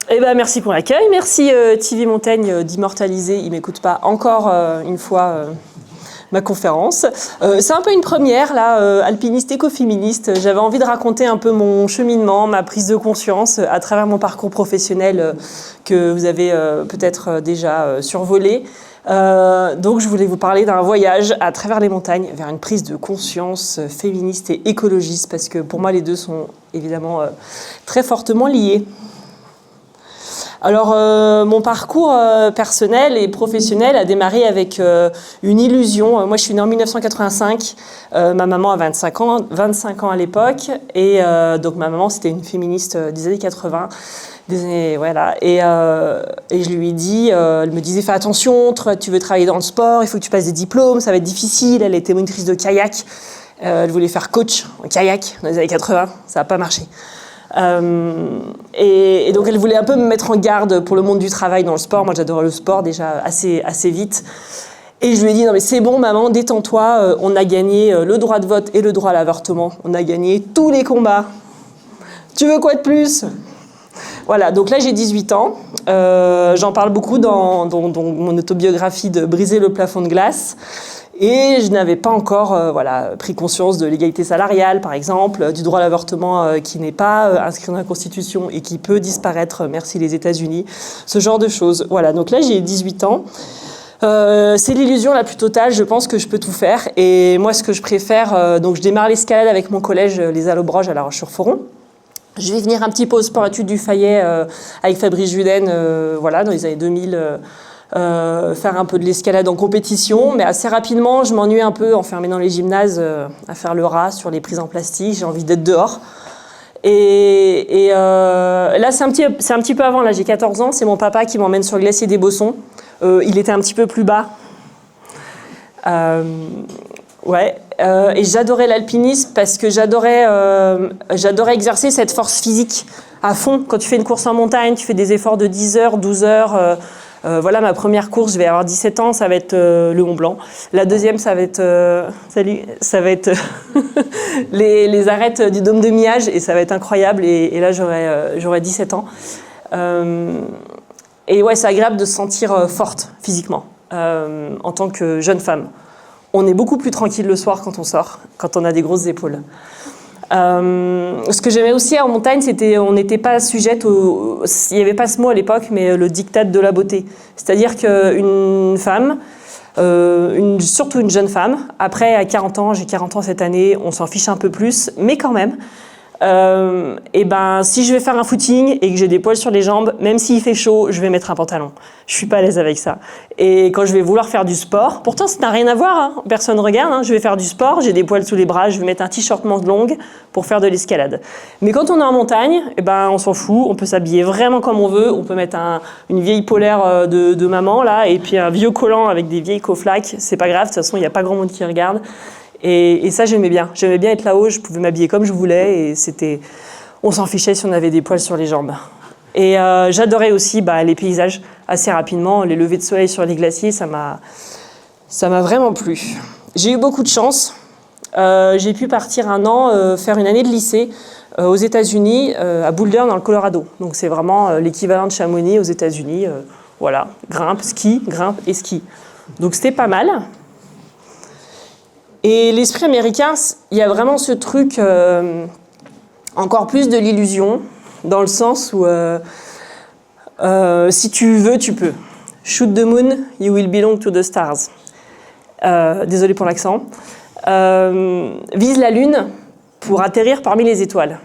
Eh ben, merci pour l'accueil. Merci TV Montaigne d'immortaliser, il m'écoute pas encore une fois ma conférence. C'est un peu une première, là, alpiniste écoféministe. J'avais envie de raconter un peu mon cheminement, ma prise de conscience à travers mon parcours professionnel que vous avez peut-être déjà survolé. Donc je voulais vous parler d'un voyage à travers les montagnes vers une prise de conscience féministe et écologiste, parce que pour moi les deux sont évidemment très fortement liés. Alors mon parcours personnel et professionnel a démarré avec une illusion. Moi je suis née en 1985, ma maman a 25 ans à l'époque, et donc ma maman c'était une féministe des années 80. Voilà. Et je lui ai dit, elle me disait fais attention, tu veux travailler dans le sport, il faut que tu passes des diplômes, ça va être difficile. Elle était monitrice de kayak, elle voulait faire coach en kayak dans les années 80, ça n'a pas marché. Et donc elle voulait un peu me mettre en garde pour le monde du travail dans le sport. Moi j'adorais le sport déjà assez vite. Et je lui ai dit non mais c'est bon maman, détends-toi, on a gagné le droit de vote et le droit à l'avortement, on a gagné tous les combats. Tu veux quoi de plus ? Voilà, donc là j'ai 18 ans, j'en parle beaucoup dans mon autobiographie de Briser le plafond de glace, et je n'avais pas encore pris conscience de l'égalité salariale par exemple, du droit à l'avortement qui n'est pas inscrit dans la Constitution et qui peut disparaître, merci les États-Unis, ce genre de choses. Voilà, donc là j'ai 18 ans. C'est l'illusion la plus totale, je pense que je peux tout faire, et moi ce que je préfère, donc je démarre l'escalade avec mon collège Les Allobroges à La Roche-sur-Foron. Je vais venir un petit peu au sport-études du Fayet avec Fabrice Juden, dans les années 2000, faire un peu de l'escalade en compétition. Mais assez rapidement, je m'ennuie un peu enfermée dans les gymnases à faire le rat sur les prises en plastique. J'ai envie d'être dehors. Et là, c'est un petit peu avant. Là, j'ai 14 ans. C'est mon papa qui m'emmène sur le glacier des Bossons. Il était un petit peu plus bas. Et j'adorais l'alpinisme parce que j'adorais exercer cette force physique à fond. Quand tu fais une course en montagne, tu fais des efforts de 10 heures, 12 heures. Ma première course, je vais avoir 17 ans, ça va être le Mont Blanc. La deuxième, ça va être les arêtes du Dôme de Miage, et ça va être incroyable. Et là, j'aurai 17 ans. Et ouais, c'est agréable de se sentir forte physiquement en tant que jeune femme. On est beaucoup plus tranquille le soir quand on sort, quand on a des grosses épaules. Ce que j'aimais aussi en montagne, c'était on n'était pas sujette il n'y avait pas ce mot à l'époque, mais le diktat de la beauté. C'est-à-dire qu'une femme, surtout une jeune femme, après à 40 ans, j'ai 40 ans cette année, on s'en fiche un peu plus, mais quand même, si je vais faire un footing et que j'ai des poils sur les jambes, même s'il fait chaud, je vais mettre un pantalon. Je suis pas à l'aise avec ça. Et quand je vais vouloir faire du sport, pourtant ça n'a rien à voir, hein, personne regarde, hein, je vais faire du sport, j'ai des poils sous les bras, je vais mettre un t-shirt manche longue pour faire de l'escalade. Mais quand on est en montagne, on s'en fout, on peut s'habiller vraiment comme on veut, on peut mettre une vieille polaire de maman là, et puis un vieux collant avec des vieilles coflaques, c'est pas grave, de toute façon il n'y a pas grand monde qui regarde. Et ça, j'aimais bien. J'aimais bien être là-haut, je pouvais m'habiller comme je voulais, et on s'en fichait si on avait des poils sur les jambes. Et j'adorais aussi les paysages assez rapidement. Les levées de soleil sur les glaciers, ça m'a vraiment plu. J'ai eu beaucoup de chance. J'ai pu partir un an faire une année de lycée aux États-Unis, à Boulder, dans le Colorado. Donc c'est vraiment l'équivalent de Chamonix aux États-Unis. Grimpe et ski. Donc c'était pas mal. Et l'esprit américain, il y a vraiment ce truc, encore plus de l'illusion, dans le sens où si tu veux, tu peux. Shoot the moon, you will belong to the stars. Désolée pour l'accent. Vise la lune pour atterrir parmi les étoiles.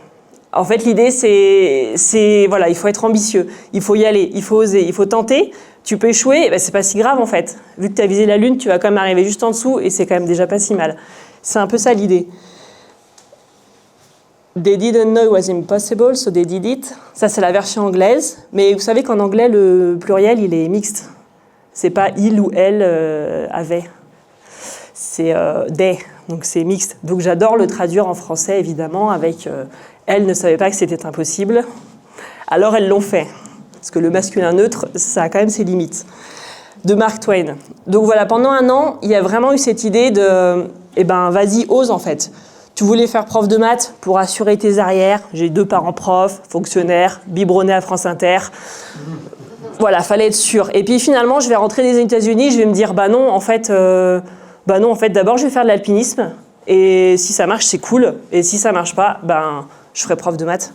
En fait, l'idée, il faut être ambitieux, il faut y aller, il faut oser, il faut tenter. Tu peux échouer, c'est pas si grave en fait. Vu que tu as visé la lune, tu vas quand même arriver juste en dessous et c'est quand même déjà pas si mal. C'est un peu ça l'idée. They didn't know it was impossible, so they did it. Ça, c'est la version anglaise. Mais vous savez qu'en anglais, le pluriel, il est mixte. C'est pas il ou elle avait. C'est they, donc c'est mixte. Donc j'adore le traduire en français, évidemment, avec elles ne savaient pas que c'était impossible. Alors elles l'ont fait. Parce que le masculin neutre, ça a quand même ses limites. De Mark Twain. Donc voilà, pendant un an, il y a vraiment eu cette idée de, vas-y, ose en fait. Tu voulais faire prof de maths pour assurer tes arrières. J'ai 2 parents profs, fonctionnaires, biberonnés à France Inter. Voilà, fallait être sûr. Et puis finalement, je vais rentrer des États-Unis, je vais me dire, bah non, en fait, d'abord, je vais faire de l'alpinisme. Et si ça marche, c'est cool. Et si ça marche pas, je ferai prof de maths.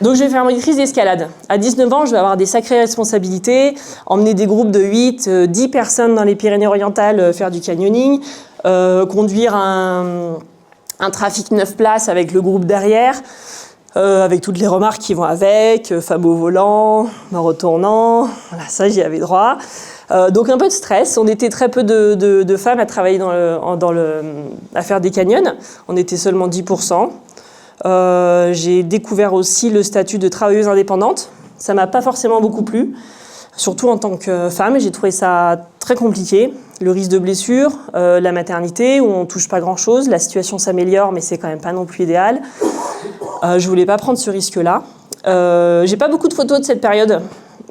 Donc je vais faire maîtrise d'escalade. À 19 ans, je vais avoir des sacrées responsabilités, emmener des groupes de 8, 10 personnes dans les Pyrénées-Orientales, faire du canyoning, conduire un trafic 9 places avec le groupe derrière, avec toutes les remarques qui vont avec, femme au volant, mort au tournant, voilà, ça j'y avais droit. Donc un peu de stress, on était très peu de femmes à travailler à faire des canyons, on était seulement 10%. J'ai découvert aussi le statut de travailleuse indépendante, ça m'a pas forcément beaucoup plu, surtout en tant que femme, j'ai trouvé ça très compliqué. Le risque de blessure, la maternité où on touche pas grand-chose, la situation s'améliore mais c'est quand même pas non plus idéal. Je voulais pas prendre ce risque-là. J'ai pas beaucoup de photos de cette période.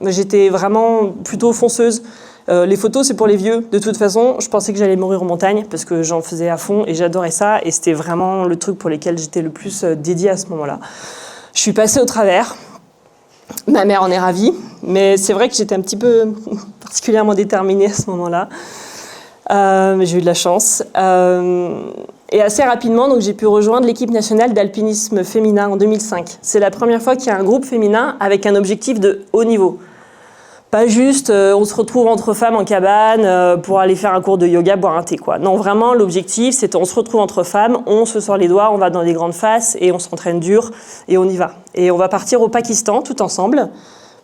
J'étais vraiment plutôt fonceuse. Les photos, c'est pour les vieux. De toute façon, je pensais que j'allais mourir en montagne parce que j'en faisais à fond et j'adorais ça. Et c'était vraiment le truc pour lequel j'étais le plus dédiée à ce moment-là. Je suis passée au travers. Ma mère en est ravie. Mais c'est vrai que j'étais un petit peu particulièrement déterminée à ce moment-là. Mais j'ai eu de la chance. Et assez rapidement, donc, j'ai pu rejoindre l'équipe nationale d'alpinisme féminin en 2005. C'est la première fois qu'il y a un groupe féminin avec un objectif de haut niveau. Pas juste, on se retrouve entre femmes en cabane pour aller faire un cours de yoga, boire un thé, quoi. Non, vraiment, l'objectif, c'est on se retrouve entre femmes, on se sort les doigts, on va dans des grandes fasses et on s'entraîne dur et on y va. Et on va partir au Pakistan, tout ensemble,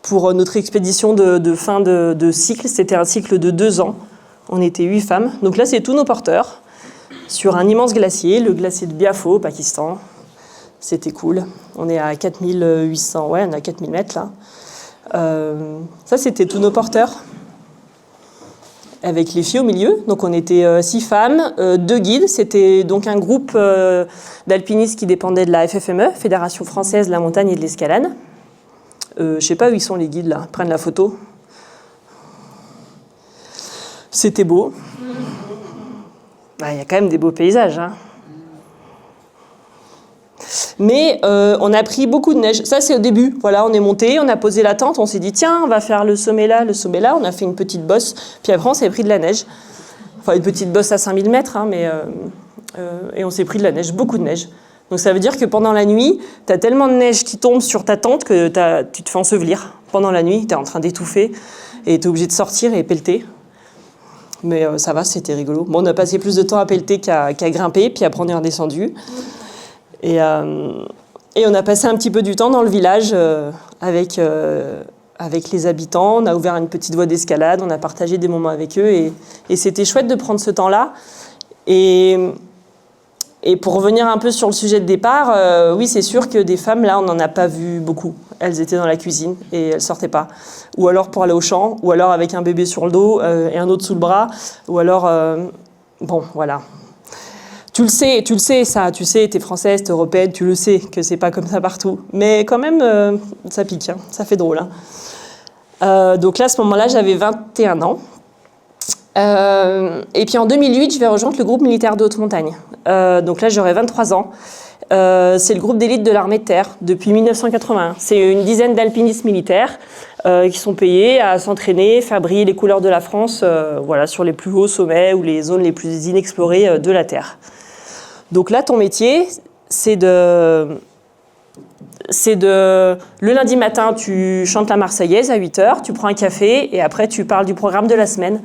pour notre expédition de fin de cycle. C'était un cycle de 2 ans. On était 8 femmes. Donc là, c'est tous nos porteurs sur un immense glacier, le glacier de Biafo, au Pakistan. C'était cool. On est à 4800, ouais, on est à 4000 mètres, là. Ça, c'était tous nos porteurs, avec les filles au milieu. Donc, on était 6 femmes, 2 guides. C'était donc un groupe d'alpinistes qui dépendait de la FFME, Fédération Française de la Montagne et de l'Escalade. Je sais pas où ils sont, les guides, là. Ils prennent la photo. C'était beau. Il y a quand même des beaux paysages, hein. Mais on a pris beaucoup de neige. Ça, c'est au début. Voilà, on est monté, on a posé la tente, on s'est dit, tiens, on va faire le sommet là, le sommet là. On a fait une petite bosse. Puis après, on s'est pris de la neige. Enfin, une petite bosse à 5000 mètres, hein, et on s'est pris de la neige, beaucoup de neige. Donc ça veut dire que pendant la nuit, tu as tellement de neige qui tombe sur ta tente que tu te fais ensevelir. Pendant la nuit, tu es en train d'étouffer et tu es obligé de sortir et pelleter. Mais ça va, c'était rigolo. Bon, on a passé plus de temps à pelleter qu'à grimper, puis après on est redescendu. Et on a passé un petit peu du temps dans le village avec les habitants. On a ouvert une petite voie d'escalade, on a partagé des moments avec eux. Et c'était chouette de prendre ce temps-là. Et pour revenir un peu sur le sujet de départ, oui, c'est sûr que des femmes, là, on n'en a pas vu beaucoup. Elles étaient dans la cuisine et elles sortaient pas. Ou alors pour aller au champ, ou alors avec un bébé sur le dos et un autre sous le bras. Ou alors, bon, voilà. Tu le sais ça, tu sais, t'es française, t'es européenne, tu le sais que c'est pas comme ça partout. Mais quand même, ça pique, hein, ça fait drôle. Hein. Donc là, à ce moment-là, j'avais 21 ans. Et puis en 2008, je vais rejoindre le groupe militaire de haute montagne. Donc là, j'aurai 23 ans. C'est le groupe d'élite de l'armée de terre depuis 1981. C'est une dizaine d'alpinistes militaires qui sont payés à s'entraîner, faire briller les couleurs de la France voilà, sur les plus hauts sommets ou les zones les plus inexplorées de la Terre. Donc là, ton métier, c'est de... Le lundi matin, tu chantes la Marseillaise à 8h, tu prends un café et après, tu parles du programme de la semaine.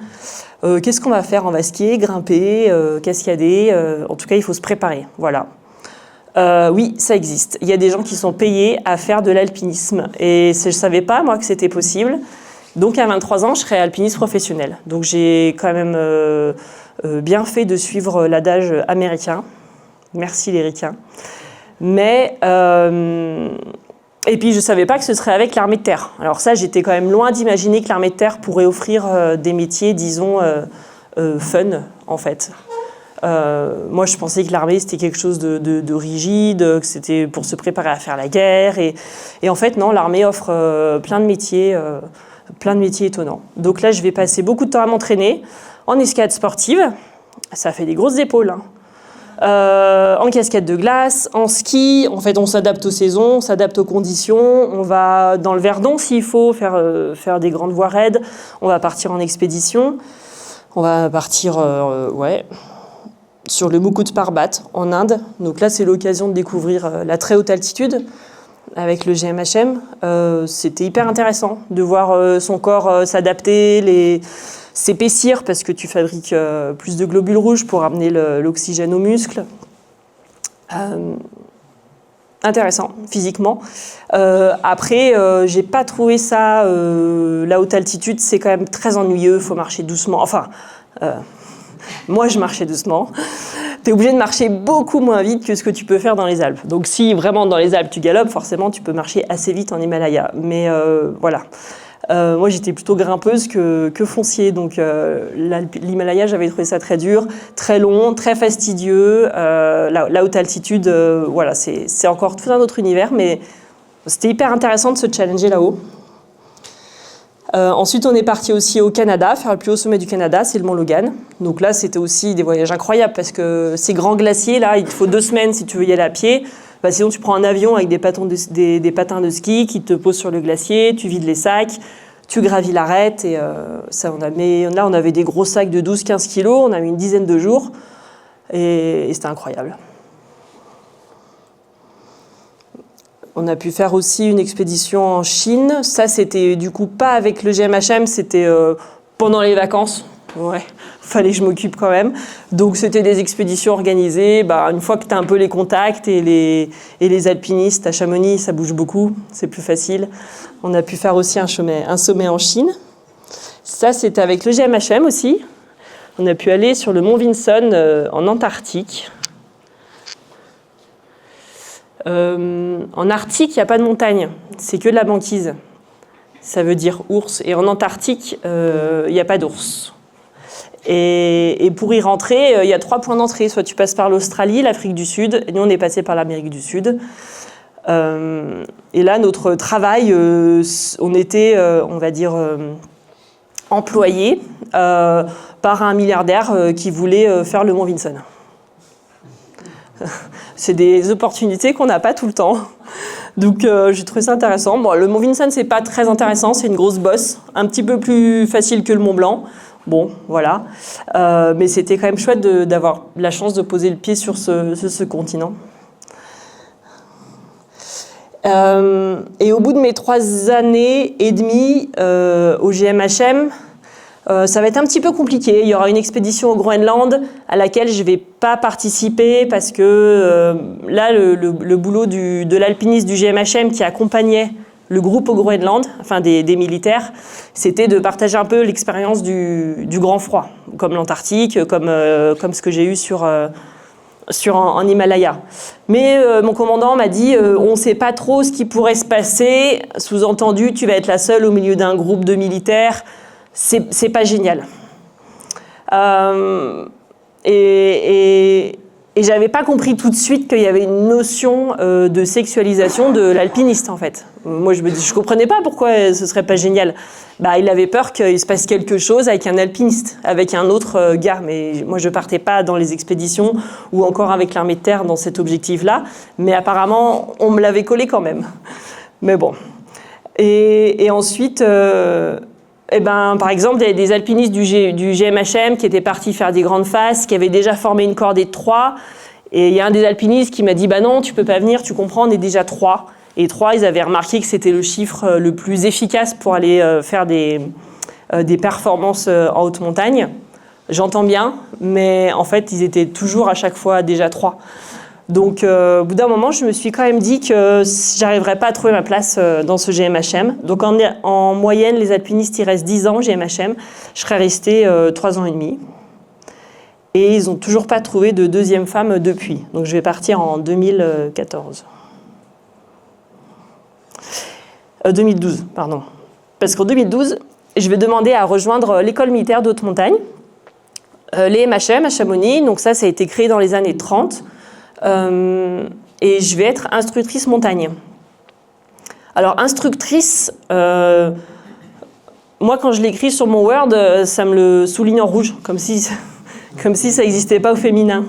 Qu'est-ce qu'on va faire? On va skier, grimper, cascader. En tout cas, il faut se préparer. Voilà. Oui, ça existe. Il y a des gens qui sont payés à faire de l'alpinisme. Et je ne savais pas, moi, que c'était possible. Donc, à 23 ans, je serai alpiniste professionnel. Donc, j'ai quand même bien fait de suivre l'adage américain. Merci les ricains. Mais, et puis je ne savais pas que ce serait avec l'armée de terre. Alors ça, j'étais quand même loin d'imaginer que l'armée de terre pourrait offrir des métiers, disons, fun, en fait. Moi, je pensais que l'armée, c'était quelque chose de rigide, que c'était pour se préparer à faire la guerre. Et en fait, non, l'armée offre plein de métiers étonnants. Donc là, je vais passer beaucoup de temps à m'entraîner en escalade sportive. Ça fait des grosses épaules, hein. En cascade de glace, en ski. En fait, on s'adapte aux saisons, on s'adapte aux conditions. On va dans le Verdon s'il faut faire des grandes voies raides. On va partir en expédition. On va partir sur le Mukut Parbat en Inde. Donc là, c'est l'occasion de découvrir la très haute altitude avec le GMHM. C'était hyper intéressant de voir son corps s'adapter, s'épaissir parce que tu fabriques plus de globules rouges pour amener l'oxygène aux muscles. Intéressant physiquement. Après, j'ai pas trouvé ça. La haute altitude, c'est quand même très ennuyeux. Faut marcher doucement. Enfin, moi, je marchais doucement. Tu es obligé de marcher beaucoup moins vite que ce que tu peux faire dans les Alpes. Donc, si vraiment dans les Alpes tu galopes, forcément, tu peux marcher assez vite en Himalaya. Mais voilà. Moi, j'étais plutôt grimpeuse que foncier. Donc, l'Himalaya, j'avais trouvé ça très dur, très long, très fastidieux. La haute altitude, voilà, c'est encore tout un autre univers. Mais c'était hyper intéressant de se challenger là-haut. Ensuite, on est parti aussi au Canada, faire le plus haut sommet du Canada, c'est le Mont Logan. Donc là, c'était aussi des voyages incroyables parce que ces grands glaciers, là, il te faut 2 semaines si tu veux y aller à pied. Bah, sinon, tu prends un avion avec des patins de ski qui te posent sur le glacier, tu vides les sacs, tu gravis l'arête. Et là, on avait des gros sacs de 12-15 kilos, on a mis une dizaine de jours et c'était incroyable. On a pu faire aussi une expédition en Chine. Ça, c'était du coup pas avec le GMHM, c'était pendant les vacances. Ouais, fallait que je m'occupe quand même. Donc, c'était des expéditions organisées. Bah, une fois que tu as un peu les contacts et les alpinistes à Chamonix, ça bouge beaucoup, c'est plus facile. On a pu faire aussi un sommet en Chine. Ça, c'était avec le GMHM aussi. On a pu aller sur le mont Vinson en Antarctique. En Arctique, il n'y a pas de montagne, c'est que de la banquise. Ça veut dire ours. Et en Antarctique, il n'y a pas d'ours. Et pour y rentrer, il y a 3 points d'entrée. Soit tu passes par l'Australie, l'Afrique du Sud. Et nous, on est passé par l'Amérique du Sud. Et là, notre travail, on était, on va dire, employés par un milliardaire qui voulait faire le mont Vinson. C'est des opportunités qu'on n'a pas tout le temps. Donc, j'ai trouvé ça intéressant. Bon, le Mont Vinson, c'est pas très intéressant. C'est une grosse bosse, un petit peu plus facile que le Mont Blanc. Bon, voilà. Mais c'était quand même chouette d'avoir la chance de poser le pied sur ce continent. Et au bout de mes 3 années et demie au GMHM, ça va être un petit peu compliqué. Il y aura une expédition au Groenland à laquelle je ne vais pas participer parce que là, le boulot de l'alpiniste du GMHM qui accompagnait le groupe au Groenland, enfin des militaires, c'était de partager un peu l'expérience du grand froid, comme l'Antarctique, comme ce que j'ai eu en Himalaya. Mais mon commandant m'a dit on ne sait pas trop ce qui pourrait se passer, sous-entendu, tu vas être la seule au milieu d'un groupe de militaires. C'est pas génial. Et j'avais pas compris tout de suite qu'il y avait une notion de sexualisation de l'alpiniste, en fait. Moi, je comprenais pas pourquoi ce serait pas génial. Bah, il avait peur qu'il se passe quelque chose avec un alpiniste, avec un autre gars. Mais moi, je partais pas dans les expéditions ou encore avec l'armée de terre dans cet objectif-là. Mais apparemment, on me l'avait collé quand même. Mais bon. Et ensuite... par exemple, il y avait des alpinistes du GMHM qui étaient partis faire des grandes fasses, qui avaient déjà formé une cordée de 3. Et il y a un des alpinistes qui m'a dit « Bah non, tu peux pas venir, tu comprends, on est déjà 3 ». Et 3, ils avaient remarqué que c'était le chiffre le plus efficace pour aller faire des performances en haute montagne. J'entends bien, mais en fait, ils étaient toujours à chaque fois déjà 3. Donc, au bout d'un moment, je me suis quand même dit que j'arriverais pas à trouver ma place dans ce GMHM. Donc, en moyenne, les alpinistes, ils restent 10 ans au GMHM. Je serais restée 3 ans et demi. Et ils n'ont toujours pas trouvé de deuxième femme depuis. Donc, je vais partir en 2014. 2012, pardon. Parce qu'en 2012, je vais demander à rejoindre l'école militaire de haute montagne, les MHM à Chamonix. Donc, ça a été créé dans les années 30. Et je vais être instructrice montagne. Alors, instructrice, moi, quand je l'écris sur mon Word, ça me le souligne en rouge, comme si ça n'existait pas au féminin.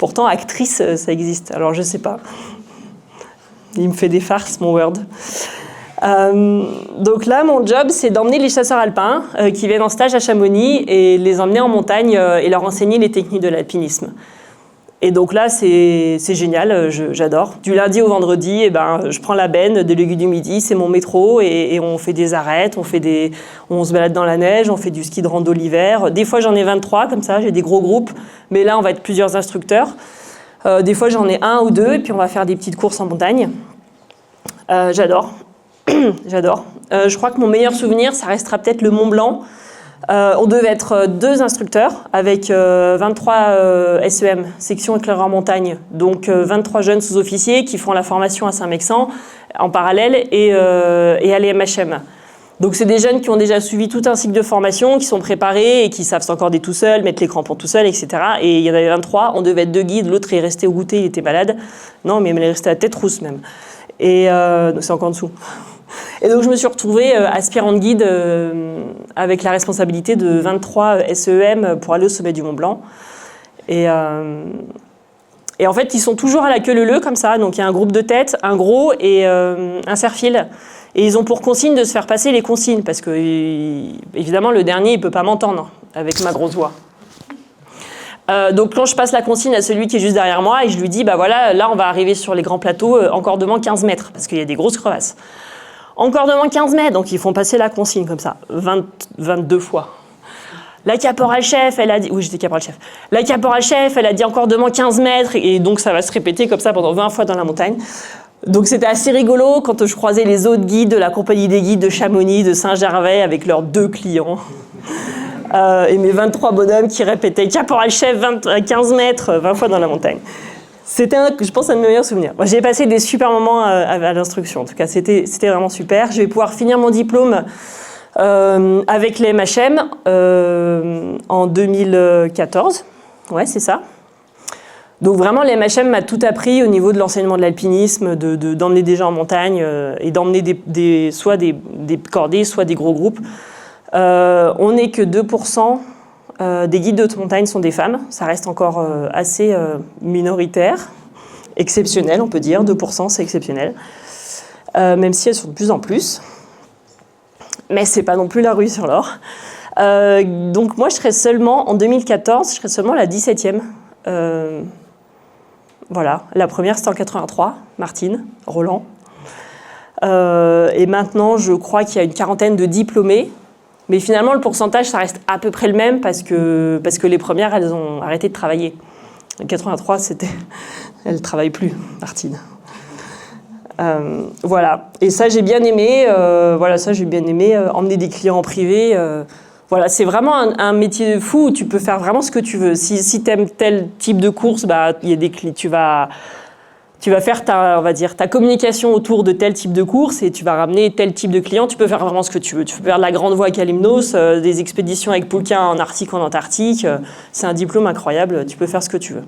Pourtant, actrice, ça existe. Alors, je sais pas. Il me fait des farces, mon Word. Donc là, mon job, c'est d'emmener les chasseurs alpins qui viennent en stage à Chamonix et les emmener en montagne et leur enseigner les techniques de l'alpinisme. Et donc là, c'est génial, j'adore. Du lundi au vendredi, je prends la benne de l'Aiguille du Midi, c'est mon métro, et on fait des arêtes, on se balade dans la neige, on fait du ski de rando l'hiver. Des fois, j'en ai 23, comme ça, j'ai des gros groupes, mais là, on va être plusieurs instructeurs. Des fois, j'en ai 1 ou 2, et puis on va faire des petites courses en montagne. J'adore. J'adore. Je crois que mon meilleur souvenir, ça restera peut-être le Mont Blanc. On devait être 2 instructeurs avec 23 SEM, section éclaireur montagne, donc 23 jeunes sous-officiers qui font la formation à Saint-Mexan en parallèle et à l'EMHM. Donc c'est des jeunes qui ont déjà suivi tout un cycle de formation, qui sont préparés et qui savent s'encorder tout seuls, mettre les crampons tout seuls, etc. Et il y en avait 23, on devait être 2 guides, l'autre est resté au goûter, il était malade. Non, mais il est resté à tête rousse même. Et donc c'est encore en dessous. Et donc je me suis retrouvée aspirante guide avec la responsabilité de 23 SEM pour aller au sommet du Mont Blanc. Et en fait, ils sont toujours à la queue leu-leu comme ça. Donc il y a un groupe de tête, un gros et un serre-fil. Et ils ont pour consigne de se faire passer les consignes parce que, évidemment, le dernier, il ne peut pas m'entendre avec ma grosse voix. Donc quand je passe la consigne à celui qui est juste derrière moi et je lui dis, bah voilà, là on va arriver sur les grands plateaux, encordement 15 mètres, parce qu'il y a des grosses crevasses. Encordement 15 mètres, donc ils font passer la consigne comme ça, 22 fois. La caporal-chef, elle a dit... Oui, j'étais caporal-chef. La caporal-chef, elle a dit encordement 15 mètres, et donc ça va se répéter comme ça pendant 20 fois dans la montagne. Donc c'était assez rigolo quand je croisais les autres guides de la compagnie des guides de Chamonix, de Saint-Gervais, avec leurs 2 clients. Et mes 23 bonhommes qui répétaient caporal-chef 15 mètres, 20 fois dans la montagne. C'était, je pense, un de mes meilleurs souvenirs. J'ai passé des super moments à l'instruction. En tout cas, c'était vraiment super. Je vais pouvoir finir mon diplôme avec les MHM en 2014. Ouais, c'est ça. Donc vraiment, les MHM m'a tout appris au niveau de l'enseignement de l'alpinisme, d'emmener des gens en montagne et d'emmener soit des cordées, soit des gros groupes. On n'est que 2% des guides de haute montagne sont des femmes. Ça reste encore assez minoritaire, exceptionnel, on peut dire. 2%, c'est exceptionnel. Même si elles sont de plus en plus. Mais c'est pas non plus la rue sur l'or. Donc moi, je serai seulement, en 2014, je serai seulement la 17e. Voilà, la première, c'était en 83, Martine, Roland. Et maintenant, je crois qu'il y a une 40aine de diplômés. Mais finalement, le pourcentage, ça reste à peu près le même parce que les premières, elles ont arrêté de travailler. En 83, elle ne travaille plus, Martine. Voilà. Et ça, j'ai bien aimé. Emmener des clients en privé. Voilà, c'est vraiment un métier de fou où tu peux faire vraiment ce que tu veux. Si tu aimes tel type de course, il y a des tu vas faire ta communication autour de tel type de course et tu vas ramener tel type de client. Tu peux faire vraiment ce que tu veux. Tu peux faire de la grande voie à Kalymnos, des expéditions avec Poulquin en Arctique, en Antarctique. C'est un diplôme incroyable. Tu peux faire ce que tu veux.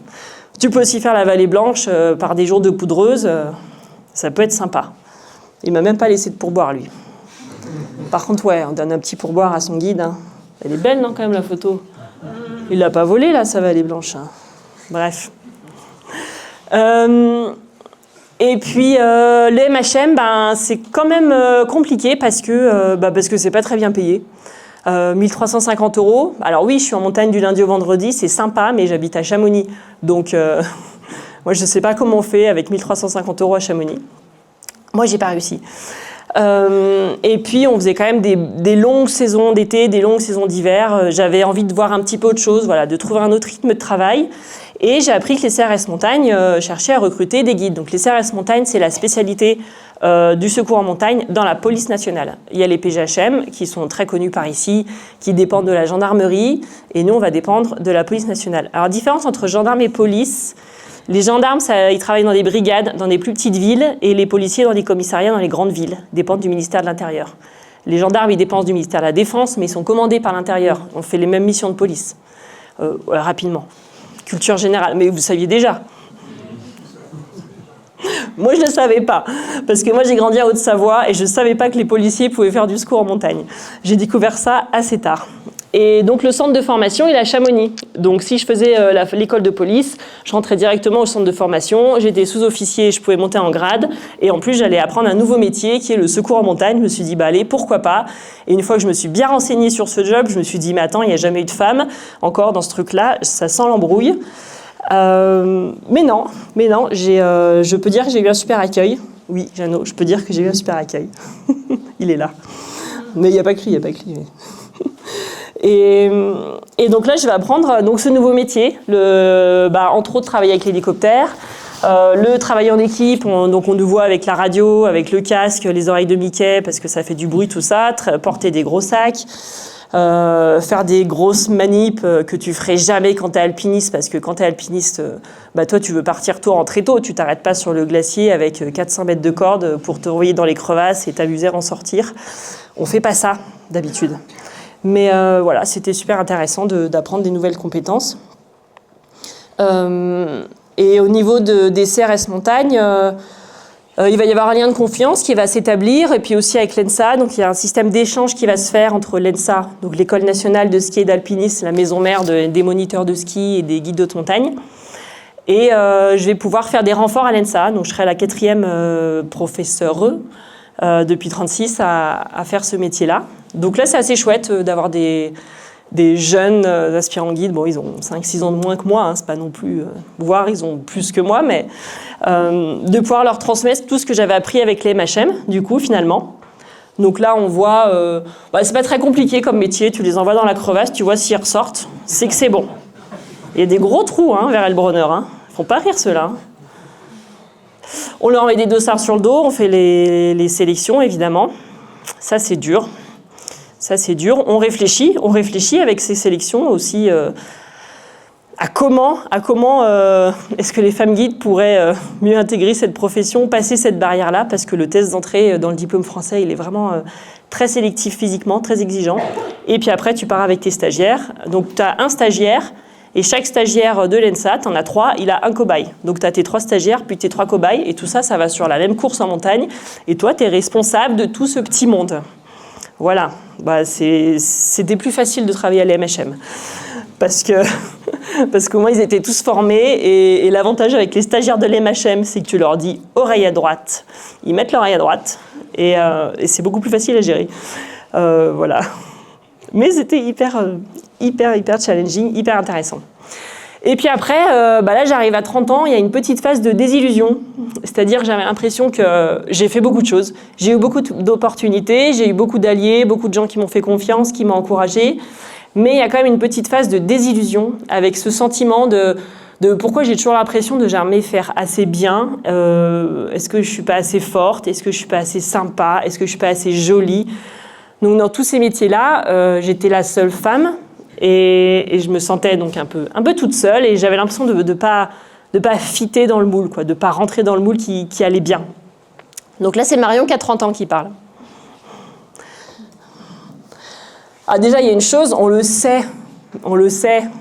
Tu peux aussi faire la Vallée Blanche par des jours de poudreuse. Ça peut être sympa. Il m'a même pas laissé de pourboire, lui. Par contre, ouais, on donne un petit pourboire à son guide. Hein. Elle est belle, non, quand même, la photo. Il l'a pas volée, là, sa Vallée Blanche. Hein. Bref. Et puis les MHM, c'est quand même compliqué parce que c'est pas très bien payé. 1350 €. Alors oui, je suis en montagne du lundi au vendredi, c'est sympa, mais j'habite à Chamonix. Donc moi, je sais pas comment on fait avec 1350 € à Chamonix. Moi, j'ai pas réussi. Et puis, on faisait quand même des longues saisons d'été, des longues saisons d'hiver. J'avais envie de voir un petit peu autre chose, voilà, de trouver un autre rythme de travail. Et j'ai appris que les CRS Montagne cherchaient à recruter des guides. Donc les CRS Montagne, c'est la spécialité du secours en montagne dans la police nationale. Il y a les PGHM qui sont très connus par ici, qui dépendent de la gendarmerie, et nous, on va dépendre de la police nationale. Alors, différence entre gendarme et police, les gendarmes, ils travaillent dans des brigades, dans des plus petites villes, et les policiers dans des commissariats dans les grandes villes, dépendent du ministère de l'Intérieur. Les gendarmes, ils dépendent du ministère de la Défense, mais ils sont commandés par l'Intérieur. On fait les mêmes missions de police, rapidement. Culture générale, mais vous saviez déjà. Moi, je ne le savais pas, parce que moi, j'ai grandi en Haute-Savoie et je ne savais pas que les policiers pouvaient faire du secours en montagne. J'ai découvert ça assez tard. Et donc le centre de formation, il est à Chamonix. Donc si je faisais l'école de police, je rentrais directement au centre de formation, j'étais sous-officier, je pouvais monter en grade, et en plus j'allais apprendre un nouveau métier qui est le secours en montagne. Je me suis dit, bah allez, pourquoi pas. Et une fois que je me suis bien renseignée sur ce job, je me suis dit, mais attends, il n'y a jamais eu de femme encore dans ce truc-là, ça sent l'embrouille. Mais non, je peux dire que j'ai eu un super accueil. Oui, Jeannot, je peux dire que j'ai eu un super accueil. Il est là. Mais il n'y a pas que lui, Et donc là, je vais apprendre donc, ce nouveau métier, entre autres travailler avec l'hélicoptère, le travail en équipe, on nous voit avec la radio, avec le casque, les oreilles de Mickey, parce que ça fait du bruit tout ça, porter des gros sacs, faire des grosses manips que tu ferais jamais quand tu es alpiniste, parce que quand tu es alpiniste, toi tu veux partir tôt, très tôt, tu t'arrêtes pas sur le glacier avec 400 mètres de corde pour te rouiller dans les crevasses et t'amuser à en sortir. On fait pas ça d'habitude. Mais voilà, c'était super intéressant d'apprendre des nouvelles compétences. Et au niveau des CRS montagne, il va y avoir un lien de confiance qui va s'établir, et puis aussi avec l'ENSA. Donc il y a un système d'échange qui va se faire entre l'ENSA, donc l'École nationale de ski et d'alpinisme, la maison mère des moniteurs de ski et des guides de montagne. Et je vais pouvoir faire des renforts à l'ENSA. Donc je serai la 4e professeure depuis 36 à faire ce métier-là. Donc là, c'est assez chouette d'avoir des jeunes aspirants guides. Bon, ils ont 5-6 ans de moins que moi, hein, c'est pas non plus... voire, ils ont plus que moi, mais de pouvoir leur transmettre tout ce que j'avais appris avec les MHM, du coup, finalement. Donc là, on voit... c'est pas très compliqué comme métier. Tu les envoies dans la crevasse, tu vois s'ils ressortent, c'est que c'est bon. Il y a des gros trous vers Elbronner. Ils font pas rire, ceux-là. On leur met des dossards sur le dos, on fait les sélections, évidemment. Ça, c'est dur. On réfléchit avec ces sélections aussi à comment est-ce que les femmes guides pourraient mieux intégrer cette profession, passer cette barrière-là, parce que le test d'entrée dans le diplôme français, il est vraiment très sélectif physiquement, très exigeant. Et puis après, tu pars avec tes stagiaires. Donc, tu as un stagiaire, et chaque stagiaire de l'ENSA, tu en as 3, il a un cobaye. Donc, tu as tes 3 stagiaires, puis tes 3 cobayes, et tout ça, ça va sur la même course en montagne. Et toi, tu es responsable de tout ce petit monde. Voilà, c'était plus facile de travailler à l'MHM parce qu'au moins ils étaient tous formés, et l'avantage avec les stagiaires de l'MHM, c'est que tu leur dis oreille à droite, ils mettent l'oreille à droite, et c'est beaucoup plus facile à gérer. Voilà. Mais c'était hyper challenging, hyper intéressant. Et puis après, là j'arrive à 30 ans, il y a une petite phase de désillusion. C'est-à-dire que j'avais l'impression que j'ai fait beaucoup de choses. J'ai eu beaucoup d'opportunités, j'ai eu beaucoup d'alliés, beaucoup de gens qui m'ont fait confiance, qui m'ont encouragée. Mais il y a quand même une petite phase de désillusion, avec ce sentiment de pourquoi j'ai toujours l'impression de jamais faire assez bien. Est-ce que je suis pas assez forte? Est-ce que je suis pas assez sympa? Est-ce que je suis pas assez jolie? Donc dans tous ces métiers-là, j'étais la seule femme. Et je me sentais donc un peu toute seule, et j'avais l'impression de pas fitter dans le moule, de pas rentrer dans le moule qui allait bien. Donc là, c'est Marion qui a 30 ans qui parle. Ah, déjà, il y a une chose, on le sait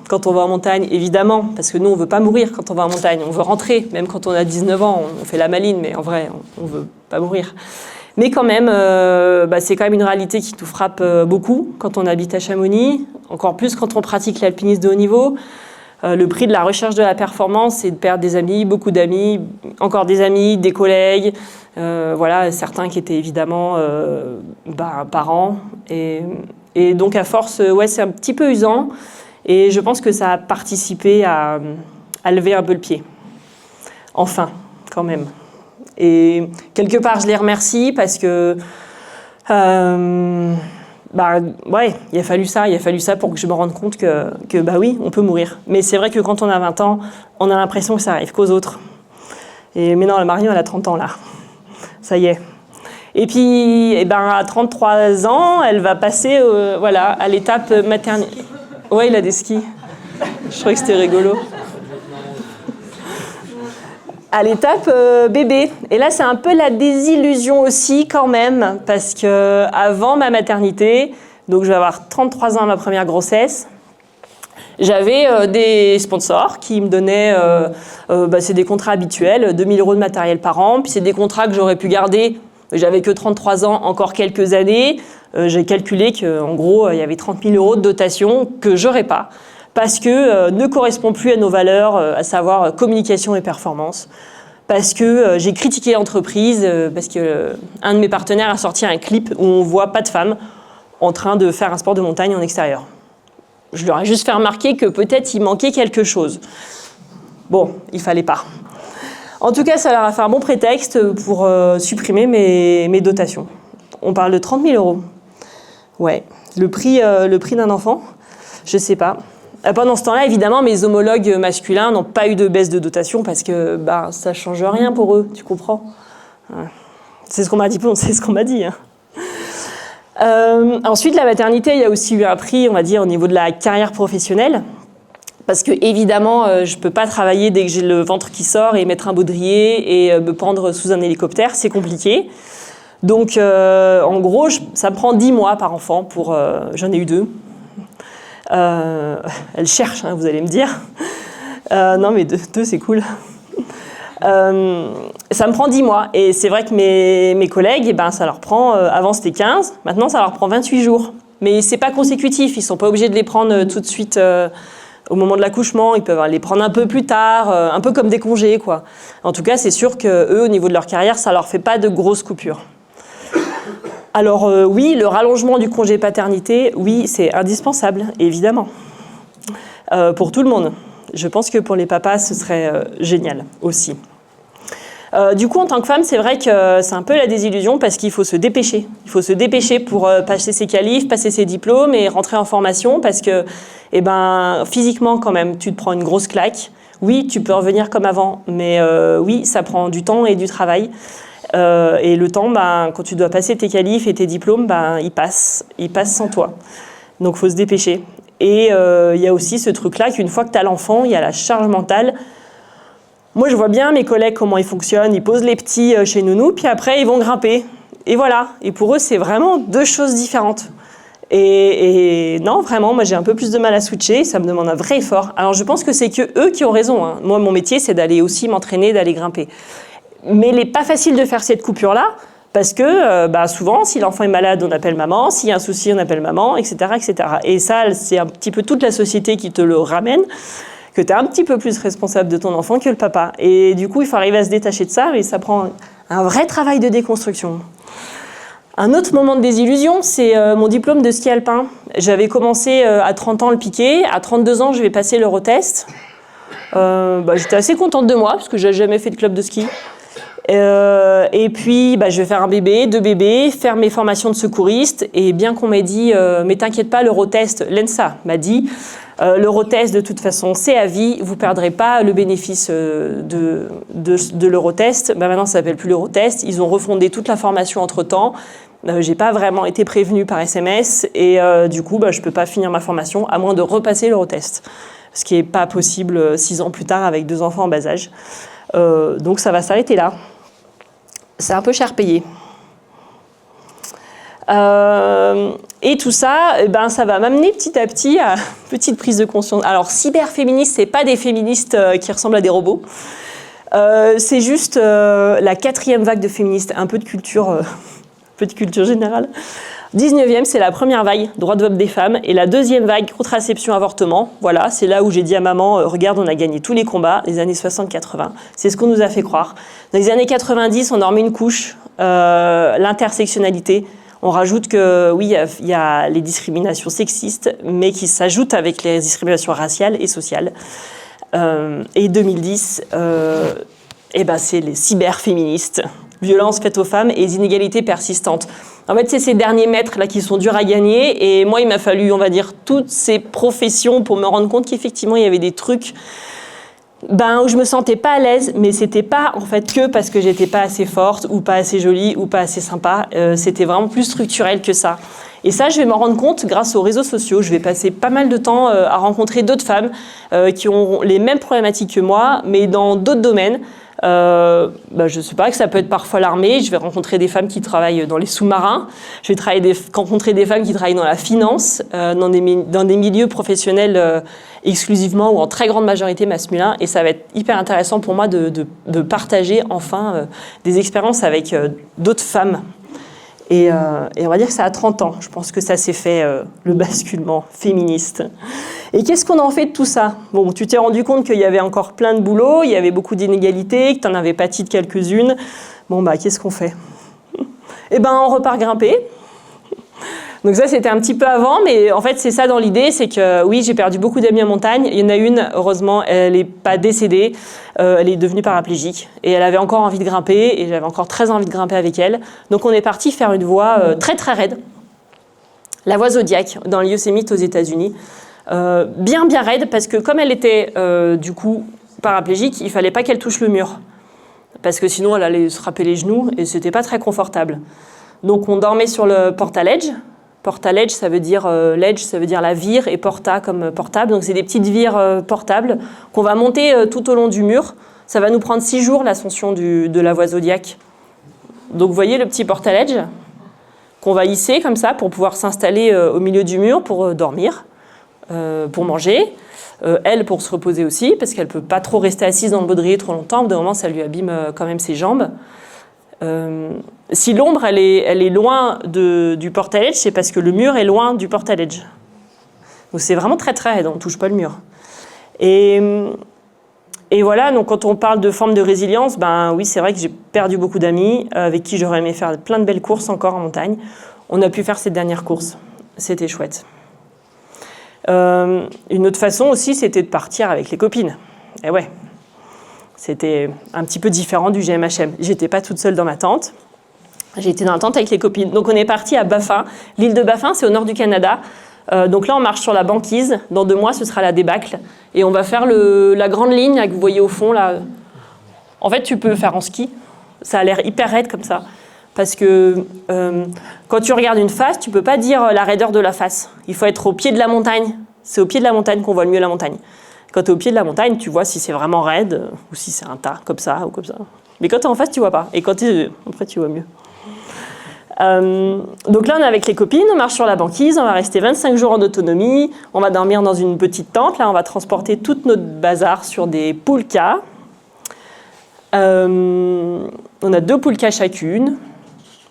quand on va en montagne, évidemment, parce que nous, on veut pas mourir quand on va en montagne, on veut rentrer, même quand on a 19 ans, on fait la maline, mais en vrai, on veut pas mourir. Mais quand même, c'est quand même une réalité qui nous frappe beaucoup quand on habite à Chamonix, encore plus quand on pratique l'alpinisme de haut niveau. Le prix de la recherche de la performance, c'est de perdre des amis, beaucoup d'amis, encore des amis, des collègues, certains qui étaient évidemment parents. Et donc à force, c'est un petit peu usant, et je pense que ça a participé à lever un peu le pied. Enfin, quand même. Et quelque part, je les remercie parce que il a fallu ça pour que je me rende compte que oui, on peut mourir. Mais c'est vrai que quand on a 20 ans, on a l'impression que ça arrive qu'aux autres. Mais non, la Marion, elle a 30 ans là. Ça y est. Et puis, à 33 ans, elle va passer à l'étape maternelle. Ouais, il a des skis. Je trouvais que c'était rigolo. À l'étape bébé. Et là, c'est un peu la désillusion aussi quand même, parce que avant ma maternité, donc je vais avoir 33 ans à ma première grossesse, j'avais des sponsors qui me donnaient, c'est des contrats habituels, 2 000 € de matériel par an, puis c'est des contrats que j'aurais pu garder J'avais que 33 ans, encore quelques années. J'ai calculé qu'en gros, il y avait 30 000 € de dotation que j'aurais pas, parce que ne correspond plus à nos valeurs, à savoir communication et performance. Parce que j'ai critiqué l'entreprise, parce que un de mes partenaires a sorti un clip où on voit pas de femmes en train de faire un sport de montagne en extérieur. Je leur ai juste fait remarquer que peut-être il manquait quelque chose. Bon, il fallait pas. En tout cas, ça leur a fait un bon prétexte pour supprimer mes dotations. On parle de 30 000 €. Ouais, le prix d'un enfant, je sais pas. Pendant ce temps-là, évidemment, mes homologues masculins n'ont pas eu de baisse de dotation parce que ça change rien pour eux, tu comprends? C'est ce qu'on m'a dit, c'est ce qu'on m'a dit. Ensuite, la maternité, il y a aussi eu un prix, on va dire, au niveau de la carrière professionnelle. Parce que, évidemment, je ne peux pas travailler dès que j'ai le ventre qui sort et mettre un baudrier et me pendre sous un hélicoptère, c'est compliqué. Donc, en gros, ça me prend 10 mois par enfant pour... j'en ai eu 2. Elle cherche, hein, vous allez me dire. Non, mais 2 c'est cool. Ça me prend 10 mois. Et c'est vrai que mes collègues, ça leur prend... avant, c'était 15. Maintenant, ça leur prend 28 jours. Mais c'est pas consécutif. Ils sont pas obligés de les prendre tout de suite au moment de l'accouchement. Ils peuvent les prendre un peu plus tard, un peu comme des congés, quoi. En tout cas, c'est sûr qu'eux, au niveau de leur carrière, ça leur fait pas de grosses coupures. Alors oui, le rallongement du congé paternité, oui, c'est indispensable, évidemment, pour tout le monde. Je pense que pour les papas, ce serait génial aussi. Du coup, en tant que femme, c'est vrai que c'est un peu la désillusion parce qu'il faut se dépêcher. Il faut se dépêcher pour passer ses qualifs, passer ses diplômes et rentrer en formation parce que, physiquement, quand même, tu te prends une grosse claque. Oui, tu peux revenir comme avant, mais oui, ça prend du temps et du travail. Et le temps, quand tu dois passer tes qualifs et tes diplômes, il passe sans toi. Donc, il faut se dépêcher. Et il y a aussi ce truc-là qu'une fois que tu as l'enfant, il y a la charge mentale. Moi, je vois bien mes collègues, comment ils fonctionnent. Ils posent les petits chez nounou, puis après, ils vont grimper. Et voilà. Et pour eux, c'est vraiment 2 choses différentes. Et non, vraiment, moi, j'ai un peu plus de mal à switcher. Ça me demande un vrai effort. Alors, je pense que c'est que eux qui ont raison, hein. Moi, mon métier, c'est d'aller aussi m'entraîner, d'aller grimper. Mais il n'est pas facile de faire cette coupure-là, parce que souvent, si l'enfant est malade, on appelle maman, s'il y a un souci, on appelle maman, etc., etc. Et ça, c'est un petit peu toute la société qui te le ramène, que tu es un petit peu plus responsable de ton enfant que le papa. Et du coup, il faut arriver à se détacher de ça, mais ça prend un vrai travail de déconstruction. Un autre moment de désillusion, c'est mon diplôme de ski alpin. J'avais commencé à 30 ans le piquet, à 32 ans, je vais passer l'Eurotest. J'étais assez contente de moi, parce que je n'avais jamais fait de club de ski. Et puis, je vais faire un bébé, 2 bébés, faire mes formations de secouriste. Et bien qu'on m'ait dit, mais t'inquiète pas, l'Eurotest, l'ENSA m'a dit, l'Eurotest, de toute façon, c'est à vie, vous perdrez pas le bénéfice de l'Eurotest. Maintenant, ça s'appelle plus l'Eurotest. Ils ont refondé toute la formation entre-temps. J'ai pas vraiment été prévenue par SMS. Et du coup, je peux pas finir ma formation, à moins de repasser l'Eurotest. Ce qui n'est pas possible 6 ans plus tard avec 2 enfants en bas âge. Donc ça va s'arrêter là. C'est un peu cher payé. Et tout ça, ça va m'amener petit à petit à une petite prise de conscience. Alors, cyberféministes, c'est pas des féministes qui ressemblent à des robots. C'est juste la 4e vague de féministes, un peu de culture générale. 19e, c'est la première vague, droit de vote des femmes. Et la 2e vague, contraception, avortement. Voilà, c'est là où j'ai dit à maman, regarde, on a gagné tous les combats, les années 60-80. C'est ce qu'on nous a fait croire. Dans les années 90, on en remet une couche, l'intersectionnalité. On rajoute que, oui, il y a les discriminations sexistes, mais qui s'ajoutent avec les discriminations raciales et sociales. Et 2010, c'est les cyberféministes. Violences faites aux femmes et inégalités persistantes. En fait, c'est ces derniers mètres là qui sont durs à gagner. Et moi, il m'a fallu, on va dire, toutes ces professions pour me rendre compte qu'effectivement, il y avait des trucs où je me sentais pas à l'aise, mais c'était pas en fait que parce que j'étais pas assez forte ou pas assez jolie ou pas assez sympa. C'était vraiment plus structurel que ça. Et ça, je vais m'en rendre compte grâce aux réseaux sociaux. Je vais passer pas mal de temps à rencontrer d'autres femmes qui ont les mêmes problématiques que moi, mais dans d'autres domaines. Je sais pas, que ça peut être parfois l'armée. Je vais rencontrer des femmes qui travaillent dans les sous-marins. Je vais rencontrer des femmes qui travaillent dans la finance, dans des milieux professionnels exclusivement ou en très grande majorité masculins. Et ça va être hyper intéressant pour moi de partager enfin des expériences avec d'autres femmes. Et on va dire que ça a 30 ans. Je pense que ça s'est fait, le basculement féministe. Et qu'est-ce qu'on en fait de tout ça? Bon, tu t'es rendu compte qu'il y avait encore plein de boulot, il y avait beaucoup d'inégalités, que tu en avais pâti de quelques-unes. Bon, qu'est-ce qu'on fait? On repart grimper. Donc ça, c'était un petit peu avant, mais en fait, c'est ça dans l'idée, c'est que oui, j'ai perdu beaucoup d'amis en montagne. Il y en a une, heureusement, elle n'est pas décédée, elle est devenue paraplégique. Et elle avait encore envie de grimper, et j'avais encore très envie de grimper avec elle. Donc on est parti faire une voie très très raide, la voie Zodiac, dans le Yosemite aux États-Unis. Bien raide, parce que comme elle était du coup paraplégique, il fallait pas qu'elle touche le mur. Parce que sinon, elle allait se frapper les genoux, et c'était pas très confortable. Donc on dormait sur le portaledge. Portaledge, ça veut dire ledge, ça veut dire la vire, et porta comme portable. Donc c'est des petites vires portables qu'on va monter tout au long du mur. Ça va nous prendre 6 jours l'ascension de la voie Zodiac. Donc vous voyez le petit portaledge qu'on va hisser comme ça pour pouvoir s'installer au milieu du mur pour dormir, pour manger. Elle pour se reposer aussi, parce qu'elle ne peut pas trop rester assise dans le baudrier trop longtemps. Au bout d'un moment, ça lui abîme quand même ses jambes. Si l'ombre elle est loin du portaledge, c'est parce que le mur est loin du portaledge. Donc c'est vraiment très très raide, on ne touche pas le mur. Et voilà, donc quand on parle de forme de résilience, oui, c'est vrai que j'ai perdu beaucoup d'amis avec qui j'aurais aimé faire plein de belles courses encore en montagne. On a pu faire cette dernière course, c'était chouette. Une autre façon aussi, c'était de partir avec les copines. Et ouais. C'était un petit peu différent du GMHM. J'étais pas toute seule dans ma tente. J'étais dans la tente avec les copines. Donc on est parti à Baffin. L'île de Baffin, c'est au nord du Canada. Donc là, on marche sur la banquise. Dans 2 mois, ce sera la débâcle. Et on va faire la grande ligne là, que vous voyez au fond. Là. En fait, tu peux le faire en ski. Ça a l'air hyper raide comme ça. Parce que quand tu regardes une face, tu peux pas dire la raideur de la face. Il faut être au pied de la montagne. C'est au pied de la montagne qu'on voit le mieux la montagne. Quand tu es au pied de la montagne, tu vois si c'est vraiment raide ou si c'est un tas, comme ça ou comme ça. Mais quand tu es en face, tu vois pas. Et quand après, tu vois mieux. Donc là, on est avec les copines, on marche sur la banquise, on va rester 25 jours en autonomie, on va dormir dans une petite tente. Là, on va transporter tout notre bazar sur des poulkas. On a 2 poulkas chacune.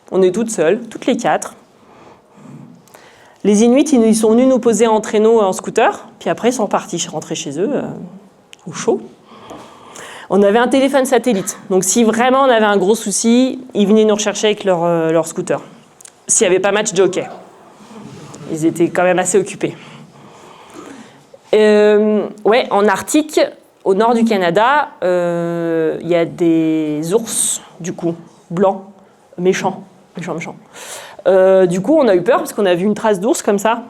On est toutes seules, toutes les 4. Les Inuits, ils sont venus nous poser en traîneau en scooter, puis après ils sont partis rentrer chez eux, au chaud. On avait un téléphone satellite, donc si vraiment on avait un gros souci, ils venaient nous rechercher avec leur scooter. S'il n'y avait pas match de hockey. Ils étaient quand même assez occupés. En Arctique, au nord du Canada, il y a des ours, du coup, blancs, méchants. Du coup, on a eu peur parce qu'on a vu une trace d'ours comme ça.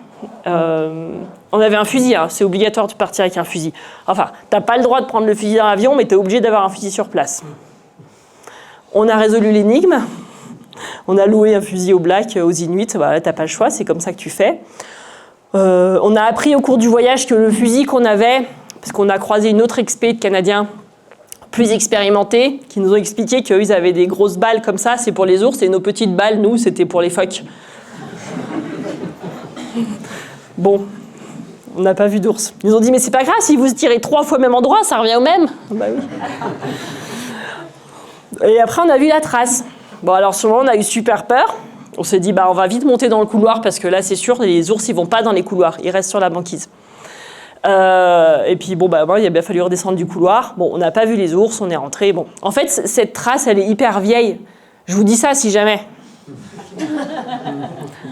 On avait un fusil, hein. C'est obligatoire de partir avec un fusil. Enfin, t'as pas le droit de prendre le fusil dans l'avion, mais t'es obligé d'avoir un fusil sur place. On a résolu l'énigme. On a loué un fusil au black aux Inuits. Là, t'as pas le choix, c'est comme ça que tu fais. On a appris au cours du voyage que le fusil qu'on avait, parce qu'on a croisé une autre expé de Canadiens plus expérimentés, qui nous ont expliqué qu'eux, ils avaient des grosses balles comme ça, c'est pour les ours, et nos petites balles, nous, c'était pour les phoques. Bon, on n'a pas vu d'ours. Ils nous ont dit, mais c'est pas grave, si vous tirez 3 fois au même endroit, ça revient au même. Bah oui. Et après, on a vu la trace. Bon, alors, sur le moment, on a eu super peur. On s'est dit, on va vite monter dans le couloir, parce que là, c'est sûr, les ours, ils vont pas dans les couloirs, ils restent sur la banquise. Et puis, il a bien fallu redescendre du couloir. Bon, on n'a pas vu les ours, on est rentré. Bon, en fait, cette trace, elle est hyper vieille. Je vous dis ça si jamais.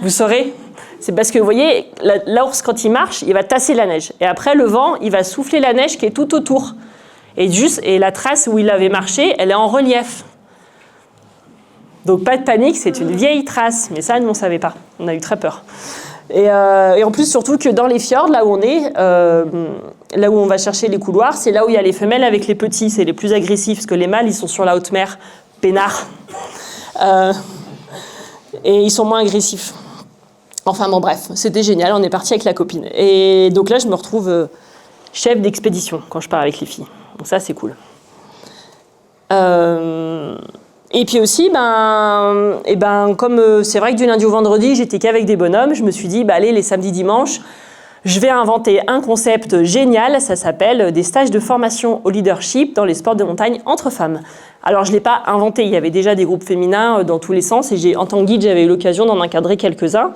Vous saurez. C'est parce que, vous voyez, l'ours, quand il marche, il va tasser la neige. Et après, le vent, il va souffler la neige qui est tout autour. Et la trace où il avait marché, elle est en relief. Donc, pas de panique, c'est une vieille trace. Mais ça, nous, on ne savait pas. On a eu très peur. Et en plus, surtout que dans les fjords, là où on est, là où on va chercher les couloirs, c'est là où il y a les femelles avec les petits. C'est les plus agressifs, parce que les mâles, ils sont sur la haute mer, peinards. Et ils sont moins agressifs. Enfin bon, bref, c'était génial, on est parti avec la copine. Et donc là, je me retrouve chef d'expédition quand je pars avec les filles. Donc ça, c'est cool. Et puis aussi, comme c'est vrai que du lundi au vendredi, j'étais qu'avec des bonhommes, je me suis dit, allez, les samedis, dimanches, je vais inventer un concept génial, ça s'appelle des stages de formation au leadership dans les sports de montagne entre femmes. Alors, je ne l'ai pas inventé, il y avait déjà des groupes féminins dans tous les sens, et en tant que guide, j'avais eu l'occasion d'en encadrer quelques-uns.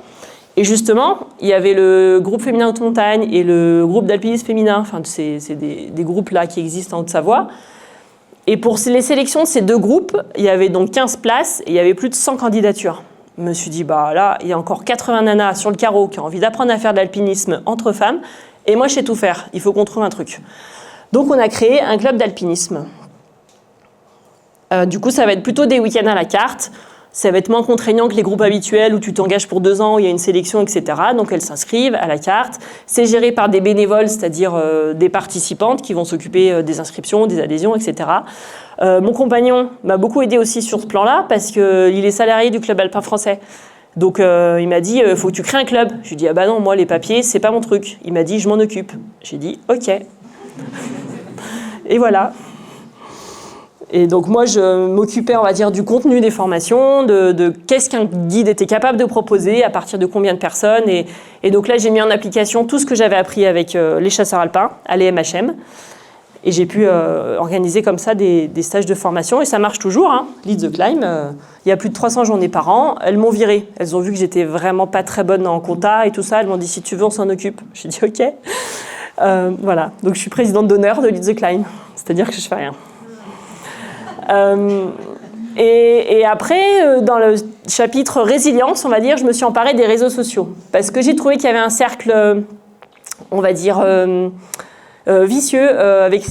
Et justement, il y avait le groupe féminin haute montagne et le groupe d'alpinisme féminin, enfin, c'est des groupes là qui existent en Haute-Savoie. Et pour les sélections de ces deux groupes, il y avait donc 15 places et il y avait plus de 100 candidatures. Je me suis dit, là, il y a encore 80 nanas sur le carreau qui ont envie d'apprendre à faire de l'alpinisme entre femmes. Et moi, je sais tout faire. Il faut qu'on trouve un truc. Donc, on a créé un club d'alpinisme. Du coup, ça va être plutôt des week-ends à la carte. Ça va être moins contraignant que les groupes habituels où tu t'engages pour 2 ans, où il y a une sélection, etc. Donc, elles s'inscrivent à la carte. C'est géré par des bénévoles, c'est-à-dire des participantes qui vont s'occuper des inscriptions, des adhésions, etc. Mon compagnon m'a beaucoup aidé aussi sur ce plan-là parce qu'il est salarié du club alpin français. Donc, il m'a dit, il faut que tu crées un club. Je lui ai dit, non, moi, les papiers, c'est pas mon truc. Il m'a dit, je m'en occupe. J'ai dit, OK. Et voilà. Et donc moi, je m'occupais, on va dire, du contenu des formations, de qu'est-ce qu'un guide était capable de proposer, à partir de combien de personnes. Et donc là, j'ai mis en application tout ce que j'avais appris avec les chasseurs alpins à l'EMHM. Et j'ai pu organiser comme ça des stages de formation. Et ça marche toujours, hein. Lead the Climb, il y a plus de 300 journées par an. Elles m'ont virée. Elles ont vu que j'étais vraiment pas très bonne en compta et tout ça. Elles m'ont dit, si tu veux, on s'en occupe. J'ai dit, OK. Voilà. Donc je suis présidente d'honneur de Lead the Climb. C'est-à-dire que je fais rien. Et après, dans le chapitre résilience, on va dire, je me suis emparée des réseaux sociaux. Parce que j'ai trouvé qu'il y avait un cercle, on va dire, vicieux avec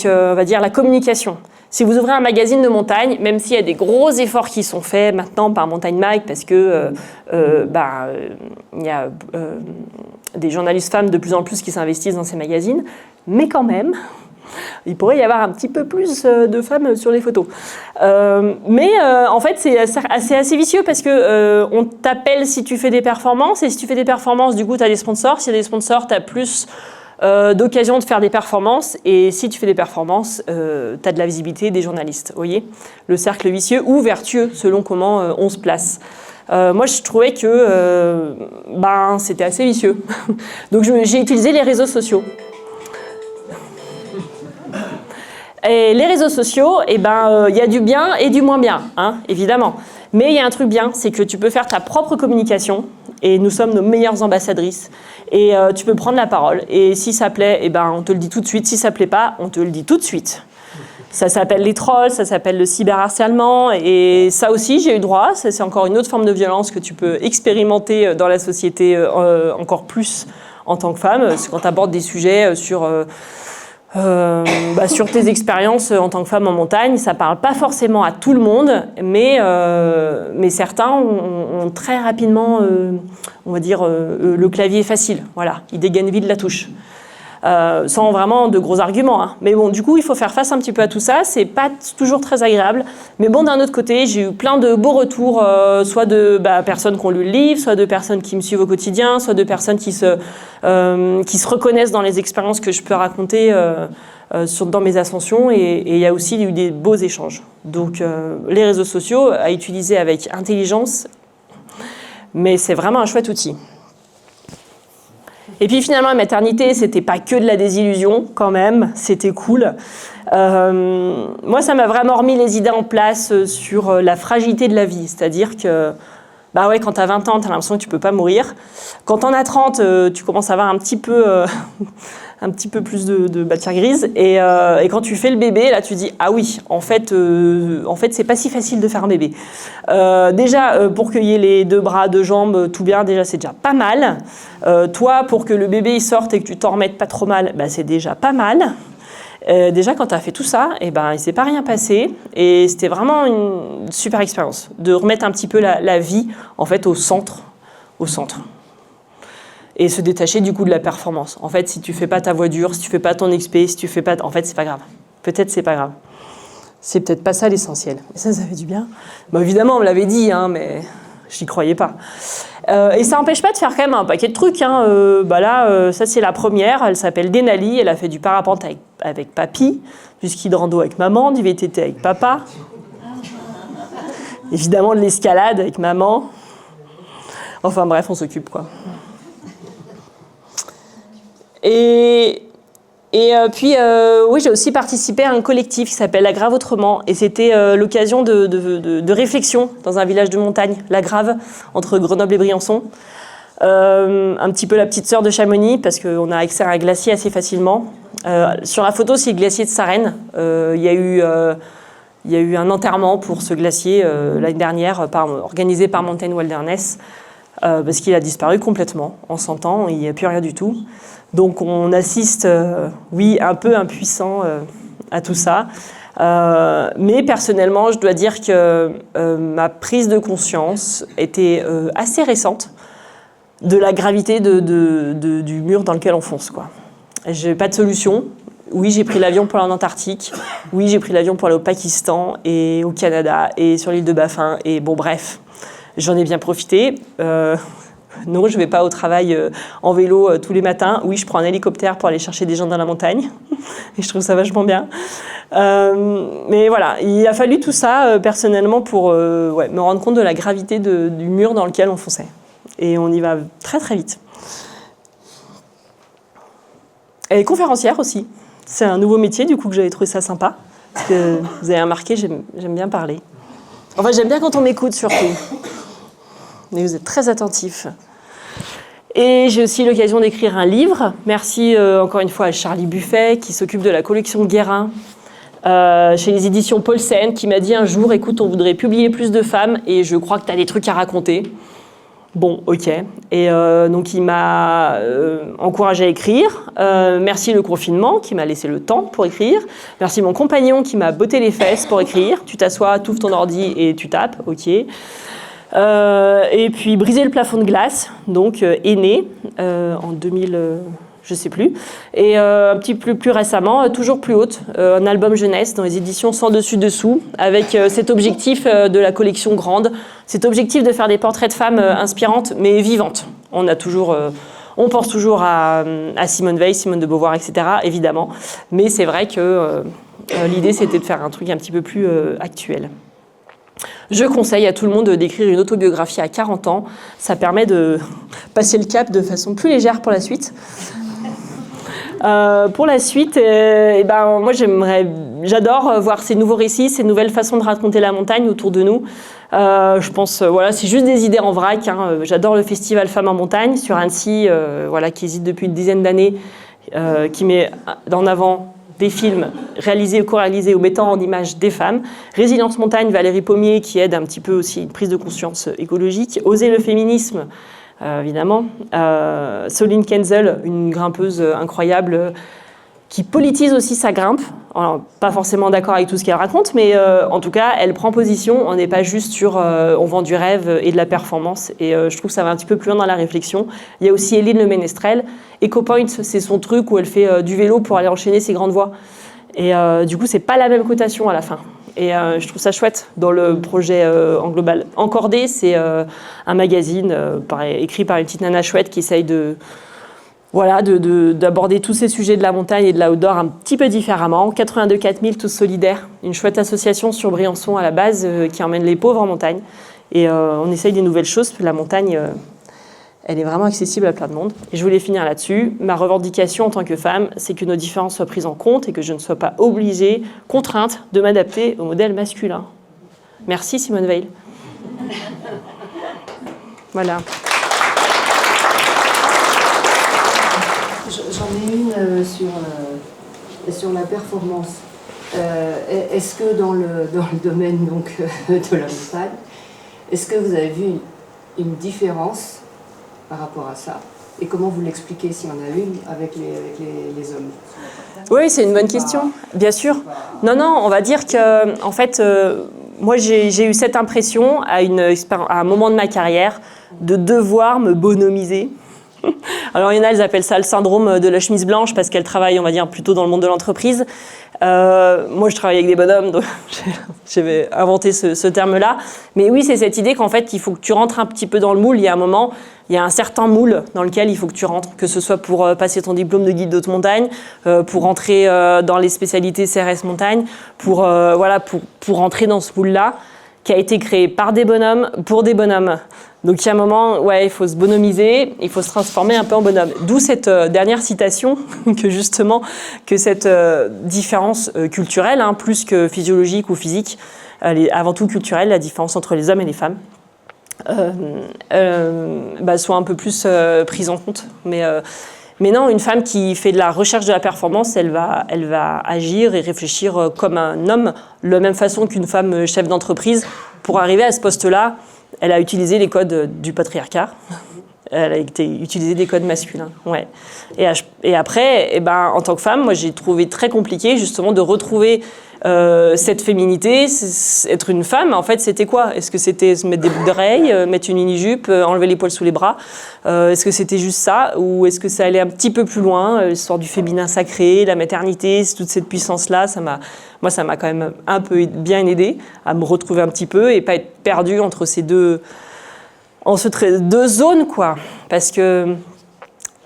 on va dire, la communication. Si vous ouvrez un magazine de montagne, même s'il y a des gros efforts qui sont faits maintenant par Montagne Mag, parce que il y a des journalistes femmes de plus en plus qui s'investissent dans ces magazines, mais quand même... Il pourrait y avoir un petit peu plus de femmes sur les photos. Mais en fait, c'est assez vicieux parce que on t'appelle si tu fais des performances. Et si tu fais des performances, du coup, tu as des sponsors. S'il y a des sponsors, tu as plus d'occasions de faire des performances. Et si tu fais des performances, tu as de la visibilité des journalistes. Vous voyez ? Le cercle vicieux ou vertueux, selon comment on se place. Moi, je trouvais que c'était assez vicieux. Donc, j'ai utilisé les réseaux sociaux. Et les réseaux sociaux, y a du bien et du moins bien, hein, évidemment. Mais il y a un truc bien, c'est que tu peux faire ta propre communication, et nous sommes nos meilleures ambassadrices. Et tu peux prendre la parole, et si ça plaît, on te le dit tout de suite. Si ça plaît pas, on te le dit tout de suite. Ça s'appelle les trolls, ça s'appelle le cyberharcèlement, et ça aussi, j'ai eu droit. C'est encore une autre forme de violence que tu peux expérimenter dans la société encore plus en tant que femme. C'est quand tu abordes des sujets sur tes expériences en tant que femme en montagne. Ça parle pas forcément à tout le monde, mais certains ont très rapidement, on va dire, le clavier facile. Voilà, ils dégainent vite la touche. Sans vraiment de gros arguments, hein. Mais bon, du coup, il faut faire face un petit peu à tout ça. C'est pas toujours très agréable. Mais bon, d'un autre côté, j'ai eu plein de beaux retours, soit de personnes qui ont lu le livre, soit de personnes qui me suivent au quotidien, soit de personnes qui se reconnaissent dans les expériences que je peux raconter dans mes ascensions. Et il y a aussi eu des beaux échanges. Donc, les réseaux sociaux à utiliser avec intelligence, mais c'est vraiment un chouette outil. Et puis finalement, la maternité, c'était pas que de la désillusion, quand même, c'était cool. Moi, ça m'a vraiment remis les idées en place sur la fragilité de la vie. C'est-à-dire que, quand t'as 20 ans, t'as l'impression que tu peux pas mourir. Quand t'en as 30, tu commences à avoir un petit peu plus de matière grise. Et quand tu fais le bébé, là, tu dis, ah oui, en fait, c'est pas si facile de faire un bébé. Déjà, pour qu'il y ait les 2 bras, 2 jambes, tout bien, déjà, c'est déjà pas mal. Toi, pour que le bébé il sorte et que tu t'en remettes pas trop mal, c'est déjà pas mal. Déjà, quand tu as fait tout ça, il s'est pas rien passé. Et c'était vraiment une super expérience de remettre un petit peu la vie, en fait, au centre. Et se détacher du coup de la performance. En fait, si tu fais pas ta voie dure, si tu fais pas ton XP, si tu fais pas... En fait, c'est pas grave. Peut-être c'est pas grave. C'est peut-être pas ça l'essentiel. Et ça fait du bien. Évidemment, on me l'avait dit, hein, mais Je n'y croyais pas. Et ça n'empêche pas de faire quand même un paquet de trucs. Hein. Ça c'est la première, elle s'appelle Denali, elle a fait du parapente avec papy, du ski de rando avec maman, du VTT avec papa, évidemment de l'escalade avec maman. Enfin bref, on s'occupe quoi. Oui, j'ai aussi participé à un collectif qui s'appelle La Grave Autrement. Et c'était l'occasion de réflexion dans un village de montagne, La Grave, entre Grenoble et Briançon. Un petit peu la petite sœur de Chamonix, parce qu'on a accès à un glacier assez facilement. Sur la photo, c'est le glacier de Sarenne. Il y a eu un enterrement pour ce glacier l'année dernière, organisé par Mountain Wilderness, parce qu'il a disparu complètement. En 100 ans, il n'y a plus rien du tout. Donc on assiste, un peu impuissant à tout ça. Mais personnellement, je dois dire que ma prise de conscience était assez récente de la gravité du mur dans lequel on fonce, quoi. J'ai pas de solution. Oui, j'ai pris l'avion pour aller en Antarctique. Oui, j'ai pris l'avion pour aller au Pakistan et au Canada et sur l'île de Baffin. Et bon, bref, j'en ai bien profité. Non, je ne vais pas au travail en vélo tous les matins. Oui, je prends un hélicoptère pour aller chercher des gens dans la montagne. Et je trouve ça vachement bien. Mais voilà, il a fallu tout ça, personnellement, pour me rendre compte de la gravité du mur dans lequel on fonçait. Et on y va très, très vite. Et conférencière aussi. C'est un nouveau métier, du coup, que j'avais trouvé ça sympa. Parce que vous avez remarqué, j'aime bien parler. Enfin, j'aime bien quand on m'écoute, surtout. Mais vous êtes très attentifs. Et j'ai aussi l'occasion d'écrire un livre. Merci encore une fois à Charlie Buffet, qui s'occupe de la collection Guérin, chez les éditions Paulsen, qui m'a dit un jour, écoute, on voudrait publier plus de femmes, et je crois que tu as des trucs à raconter. Bon, ok. Et donc il m'a encouragé à écrire. Merci le confinement, qui m'a laissé le temps pour écrire. Merci mon compagnon, qui m'a botté les fesses pour écrire. Tu t'assois, tu ouvres ton ordi et tu tapes, ok. Et puis Briser le plafond de glace, donc est né en 2000, je sais plus, et un petit peu plus récemment, Toujours plus haute, un album jeunesse dans les éditions Sans dessus dessous, avec cet objectif de la collection grande, cet objectif de faire des portraits de femmes inspirantes mais vivantes. On pense toujours à Simone Veil, Simone de Beauvoir, etc. évidemment, mais c'est vrai que l'idée c'était de faire un truc un petit peu plus actuel. Je conseille à tout le monde d'écrire une autobiographie à 40 ans. Ça permet de passer le cap de façon plus légère pour la suite. Pour la suite, moi j'adore voir ces nouveaux récits, ces nouvelles façons de raconter la montagne autour de nous. Je pense, c'est juste des idées en vrac. Hein. J'adore le festival Femmes en montagne sur Annecy, qui existe depuis une dizaine d'années, qui met en avant des films réalisés ou co-réalisés ou mettant en image des femmes. Résilience Montagne, Valérie Pommier, qui aide un petit peu aussi une prise de conscience écologique. Oser le féminisme, évidemment. Soline Kenzel, une grimpeuse incroyable, qui politise aussi sa grimpe. Alors, pas forcément d'accord avec tout ce qu'elle raconte, mais en tout cas, elle prend position. On n'est pas juste sur on vend du rêve et de la performance. Et je trouve que ça va un petit peu plus loin dans la réflexion. Il y a aussi Éline Le Ménestrel. EcoPoint, c'est son truc où elle fait du vélo pour aller enchaîner ses grandes voies. Et du coup, c'est pas la même cotation à la fin. Et je trouve ça chouette dans le projet en global. Encordé, c'est un magazine écrit par une petite nana chouette qui essaye d'aborder tous ces sujets de la montagne et de l'outdoor un petit peu différemment. 82 4000, tous solidaires. Une chouette association sur Briançon à la base qui emmène les pauvres en montagne. Et on essaye des nouvelles choses. La montagne, elle est vraiment accessible à plein de monde. Et je voulais finir là-dessus. Ma revendication en tant que femme, c'est que nos différences soient prises en compte et que je ne sois pas obligée, contrainte, de m'adapter au modèle masculin. Merci Simone Veil. Voilà. J'en ai une sur la performance. Est-ce que dans le domaine donc, de la montagne, est-ce que vous avez vu une différence par rapport à ça? Et comment vous l'expliquez, s'il y en a une, avec les hommes? Oui, c'est une bonne question, bien sûr. Non, on va dire que, en fait, moi j'ai eu cette impression à un moment de ma carrière de devoir me bonhomiser. Alors il y en a, elles appellent ça le syndrome de la chemise blanche parce qu'elles travaillent, on va dire, plutôt dans le monde de l'entreprise. Moi, je travaille avec des bonhommes, donc j'avais inventé ce terme-là. Mais oui, c'est cette idée qu'en fait, il faut que tu rentres un petit peu dans le moule. Il y a un moment, il y a un certain moule dans lequel il faut que tu rentres, que ce soit pour passer ton diplôme de guide d'haute montagne, pour rentrer dans les spécialités CRS montagne, pour rentrer dans ce moule-là, qui a été créé par des bonhommes, pour des bonhommes. Donc il y a un moment, ouais, il faut se bonhomiser, il faut se transformer un peu en bonhomme. D'où cette dernière citation, que cette différence culturelle, hein, plus que physiologique ou physique, elle est avant tout culturelle, la différence entre les hommes et les femmes, soit un peu plus prise en compte. Mais non, une femme qui fait de la recherche de la performance, elle va agir et réfléchir comme un homme, de la même façon qu'une femme chef d'entreprise. Pour arriver à ce poste-là, elle a utilisé les codes du patriarcat. Elle a utilisé des codes masculins. Ouais. Et après, en tant que femme, moi, j'ai trouvé très compliqué justement de retrouver cette féminité. Être une femme, en fait, c'était quoi? Est-ce que c'était se mettre des boucles d'oreilles, mettre une mini-jupe, enlever les poils sous les bras? Est-ce que c'était juste ça? Ou est-ce que ça allait un petit peu plus loin? L'histoire du féminin sacré, la maternité, toute cette puissance-là, ça m'a quand même un peu bien aidée à me retrouver un petit peu et pas être perdue entre ces deux zones, quoi. Parce que,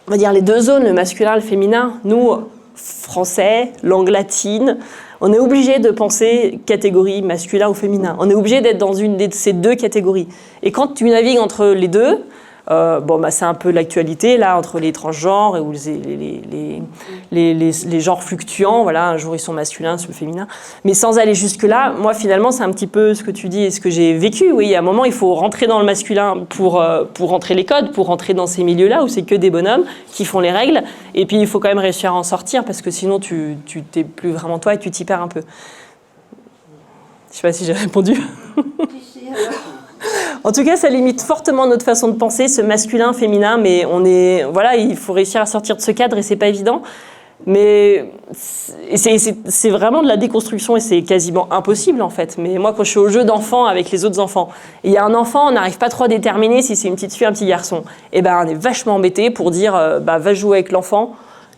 on va dire, les deux zones, le masculin et le féminin, nous, Français, langue latine, on est obligé de penser catégorie masculin ou féminin. On est obligé d'être dans une de ces deux catégories. Et quand tu navigues entre les deux, c'est un peu l'actualité, là, entre les transgenres et les genres fluctuants. Voilà, un jour ils sont masculins, sur le féminin. Mais sans aller jusque-là, moi, finalement, c'est un petit peu ce que tu dis et ce que j'ai vécu. Oui, à un moment, il faut rentrer dans le masculin pour rentrer les codes, pour rentrer dans ces milieux-là où c'est que des bonhommes qui font les règles. Et puis, il faut quand même réussir à en sortir parce que sinon, tu t'es plus vraiment toi et tu t'y perds un peu. Je sais pas si j'ai répondu. En tout cas, ça limite fortement notre façon de penser, ce masculin, féminin, mais il faut réussir à sortir de ce cadre et c'est pas évident. Mais c'est vraiment de la déconstruction et c'est quasiment impossible en fait. Mais moi, quand je suis au jeu d'enfants avec les autres enfants, et il y a un enfant, on n'arrive pas trop à déterminer si c'est une petite fille ou un petit garçon. Et on est vachement embêté pour dire, va jouer avec l'enfant.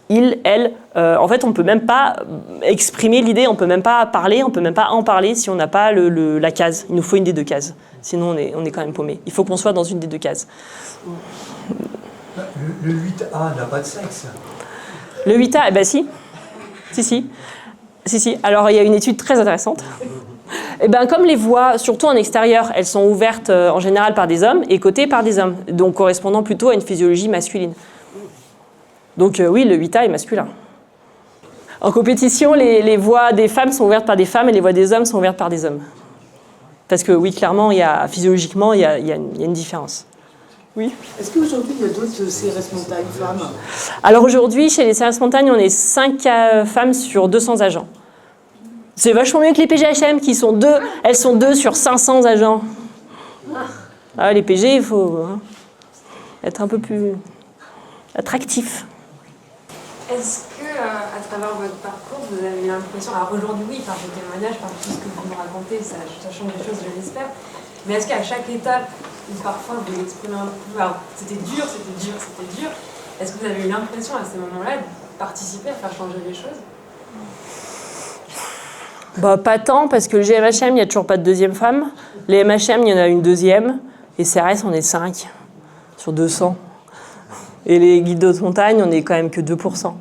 Il, elle, en fait, on peut même pas exprimer l'idée, on peut même pas parler, on peut même pas en parler si on n'a pas la case. Il nous faut une des deux cases. Sinon, on est quand même paumé. Il faut qu'on soit dans une des deux cases. Le 8A n'a pas de sexe. Le 8A, si. Si. Alors, il y a une étude très intéressante. Comme les voies, surtout en extérieur, elles sont ouvertes en général par des hommes et cotées par des hommes, donc correspondant plutôt à une physiologie masculine. Donc oui, le 8A est masculin. En compétition, les voies des femmes sont ouvertes par des femmes et les voies des hommes sont ouvertes par des hommes. Parce que oui, clairement, physiologiquement, il y a une différence. Oui. Est-ce qu'aujourd'hui, il y a d'autres CRS Montagne femmes? Alors aujourd'hui, chez les CRS Montagne, on est 5 femmes sur 200 agents. C'est vachement mieux que les PGHM qui sont 2. Elles sont 2 sur 500 agents. Ah, les PG, il faut être un peu plus attractif. Est-ce que, à travers votre parcours, vous avez eu l'impression, alors aujourd'hui oui, par vos témoignages, par tout ce que vous nous racontez, ça change les choses, je l'espère, mais est-ce qu'à chaque étape, où parfois vous l'exprimez un peu, alors, c'était dur, est-ce que vous avez eu l'impression à ces moments-là de participer à faire changer les choses? Pas tant, parce que le GMHM, il n'y a toujours pas de deuxième femme. Les MHM, il y en a une deuxième, et CRS, on est 5 sur 200. Et les guides d'haute montagne, on n'est quand même que 2%.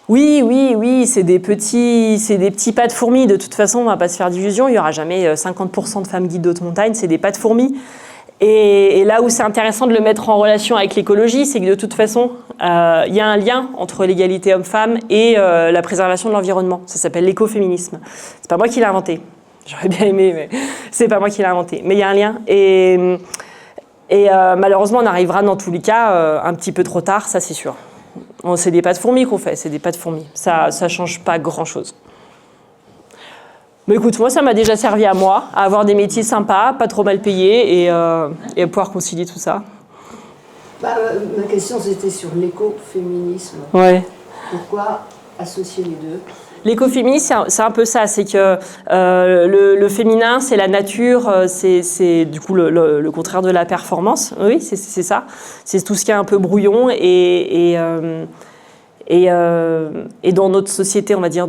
Oui, c'est des petits pas de fourmis. De toute façon, on ne va pas se faire d'illusions. Il n'y aura jamais 50% de femmes guides d'haute montagne. C'est des pas de fourmis. Et là où c'est intéressant de le mettre en relation avec l'écologie, c'est que de toute façon, il y a un lien entre l'égalité homme-femme et la préservation de l'environnement. Ça s'appelle l'écoféminisme. C'est pas moi qui l'ai inventé. J'aurais bien aimé, mais c'est pas moi qui l'ai inventé. Mais il y a un lien. Et malheureusement, on arrivera dans tous les cas un petit peu trop tard, ça c'est sûr. C'est des pas de fourmis qu'on fait, c'est des pas de fourmis. Ça change pas grand-chose. Mais écoute, moi ça m'a déjà servi à moi, à avoir des métiers sympas, pas trop mal payés et à pouvoir concilier tout ça. Ma question c'était sur l'écoféminisme. Ouais. Pourquoi associer les deux? L'écoféminisme, c'est un peu ça, c'est que le féminin, c'est la nature, c'est du coup le contraire de la performance. Oui, c'est ça. C'est tout ce qui est un peu brouillon et dans notre société, on va dire,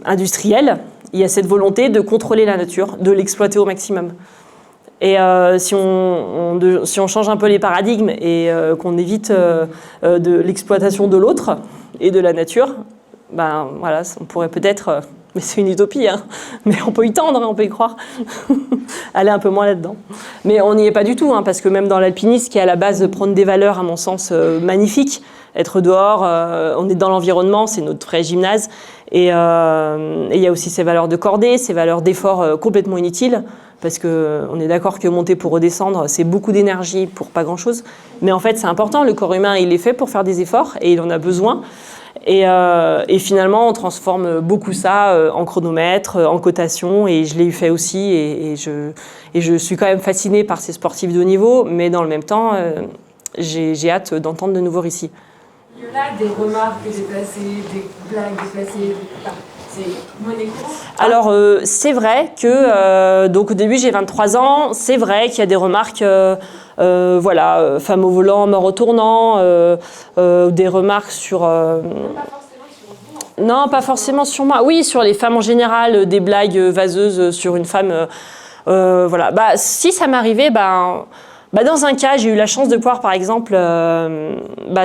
industrielle, il y a cette volonté de contrôler la nature, de l'exploiter au maximum. Et si on change un peu les paradigmes et qu'on évite de l'exploitation de l'autre et de la nature, ben voilà, on pourrait peut-être, mais c'est une utopie, hein, mais on peut y tendre, hein, on peut y croire, aller un peu moins là-dedans. Mais on n'y est pas du tout, hein, parce que même dans l'alpinisme, qui est à la base de prendre des valeurs, à mon sens, magnifiques, être dehors, on est dans l'environnement, c'est notre vrai gymnase, et il y a aussi ces valeurs de cordée, ces valeurs d'effort complètement inutiles, parce qu'on est d'accord que monter pour redescendre, c'est beaucoup d'énergie pour pas grand-chose, mais en fait c'est important, le corps humain il est fait pour faire des efforts, et il en a besoin. Et finalement, on transforme beaucoup ça en chronomètre, en cotation, et je l'ai fait aussi, et je suis quand même fascinée par ces sportifs de haut niveau, mais dans le même temps, j'ai hâte d'entendre de nouveaux récits. Il y a là des remarques déplacées, des blagues déplacées, c'est monnaie courante. Alors, c'est vrai que, donc au début j'ai 23 ans, c'est vrai qu'il y a des remarques, voilà, femme au volant, mort au tournant, des remarques sur... Pas forcément sur vous. Non, pas forcément sur moi. Oui, sur les femmes en général, des blagues vaseuses sur une femme, voilà. Bah, si ça m'arrivait, dans un cas, j'ai eu la chance de pouvoir, par exemple,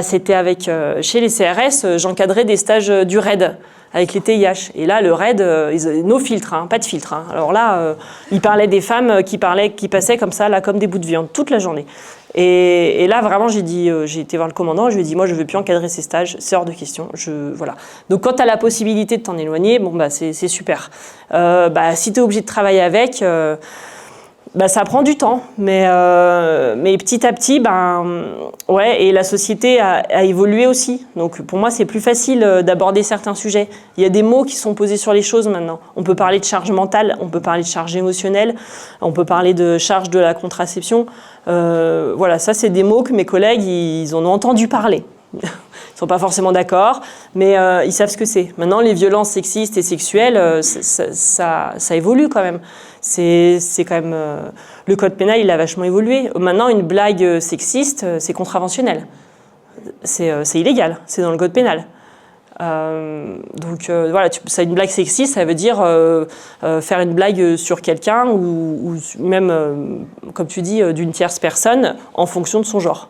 c'était avec, chez les CRS, j'encadrais des stages du RAID, avec les TIH. Et là, le RAID, no filtre, hein, pas de filtre. Hein. Alors là, ils parlaient des femmes qui passaient comme ça, là, comme des bouts de viande, toute la journée. Et là, vraiment, j'ai été voir le commandant, je lui ai dit, moi, je ne veux plus encadrer ces stages, c'est hors de question. Voilà. Donc, quand tu as la possibilité de t'en éloigner, c'est super. Si tu es obligé de travailler avec... ça prend du temps, mais petit à petit, ouais, et la société a évolué aussi. Donc pour moi, c'est plus facile d'aborder certains sujets. Il y a des mots qui sont posés sur les choses maintenant. On peut parler de charge mentale, on peut parler de charge émotionnelle, on peut parler de charge de la contraception. Voilà, ça c'est des mots que mes collègues, ils en ont entendu parler. Ils ne sont pas forcément d'accord, mais ils savent ce que c'est. Maintenant, les violences sexistes et sexuelles, ça évolue quand même. C'est quand même... le code pénal, il a vachement évolué. Maintenant, une blague sexiste, c'est contraventionnel. C'est illégal, c'est dans le code pénal. Voilà, une blague sexiste, ça veut dire faire une blague sur quelqu'un ou même, comme tu dis, d'une tierce personne en fonction de son genre.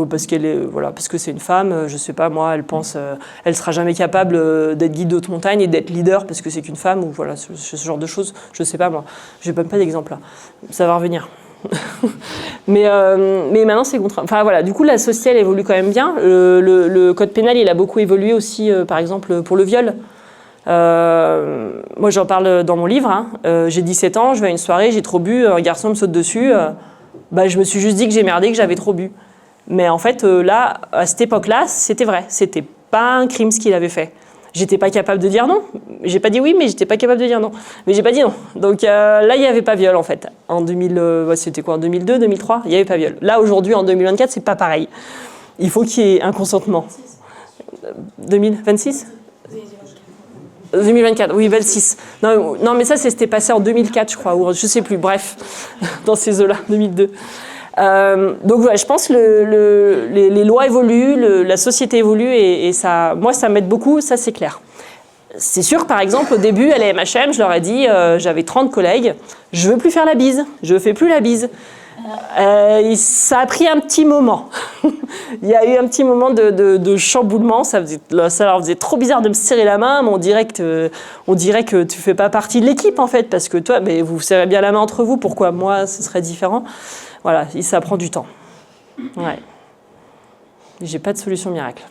Parce parce que c'est une femme, je sais pas, moi, elle pense, elle sera jamais capable d'être guide de haute montagne et d'être leader parce que c'est qu'une femme, ou voilà, ce genre de choses, je sais pas, moi. J'ai même pas d'exemple là. Ça va revenir. mais maintenant, c'est contraint. Enfin voilà, du coup, la société, elle évolue quand même bien. Le code pénal, il a beaucoup évolué aussi, par exemple, pour le viol. Moi, j'en parle dans mon livre. Hein. J'ai 17 ans, je vais à une soirée, j'ai trop bu, un garçon me saute dessus. Je me suis juste dit que j'ai merdé, que j'avais trop bu. Mais en fait, là, à cette époque-là, c'était vrai. C'était pas un crime ce qu'il avait fait. J'étais pas capable de dire non. J'ai pas dit oui, mais j'étais pas capable de dire non. Mais j'ai pas dit non. Donc là, il y avait pas viol en fait. En 2000, c'était quoi, en 2002, 2003, il y avait pas viol. Là, aujourd'hui, en 2024, c'est pas pareil. Il faut qu'il y ait un consentement. 2026 2024, oui, 26. Non, mais ça, c'était passé en 2004, je crois, ou je sais plus. Bref, dans ces eaux-là, 2002. Donc voilà, je pense que les lois évoluent, la société évolue et ça, moi ça m'aide beaucoup, ça c'est clair. C'est sûr que par exemple au début à la MHM, je leur ai dit, j'avais 30 collègues, je veux plus faire la bise, je fais plus la bise. Ça a pris un petit moment. Il y a eu un petit moment de chamboulement, ça leur faisait trop bizarre de me serrer la main, mais on dirait que tu fais pas partie de l'équipe en fait, parce que toi, mais vous serrez bien la main entre vous, pourquoi moi ce serait différent? Voilà, ça prend du temps. Ouais. J'ai pas de solution miracle.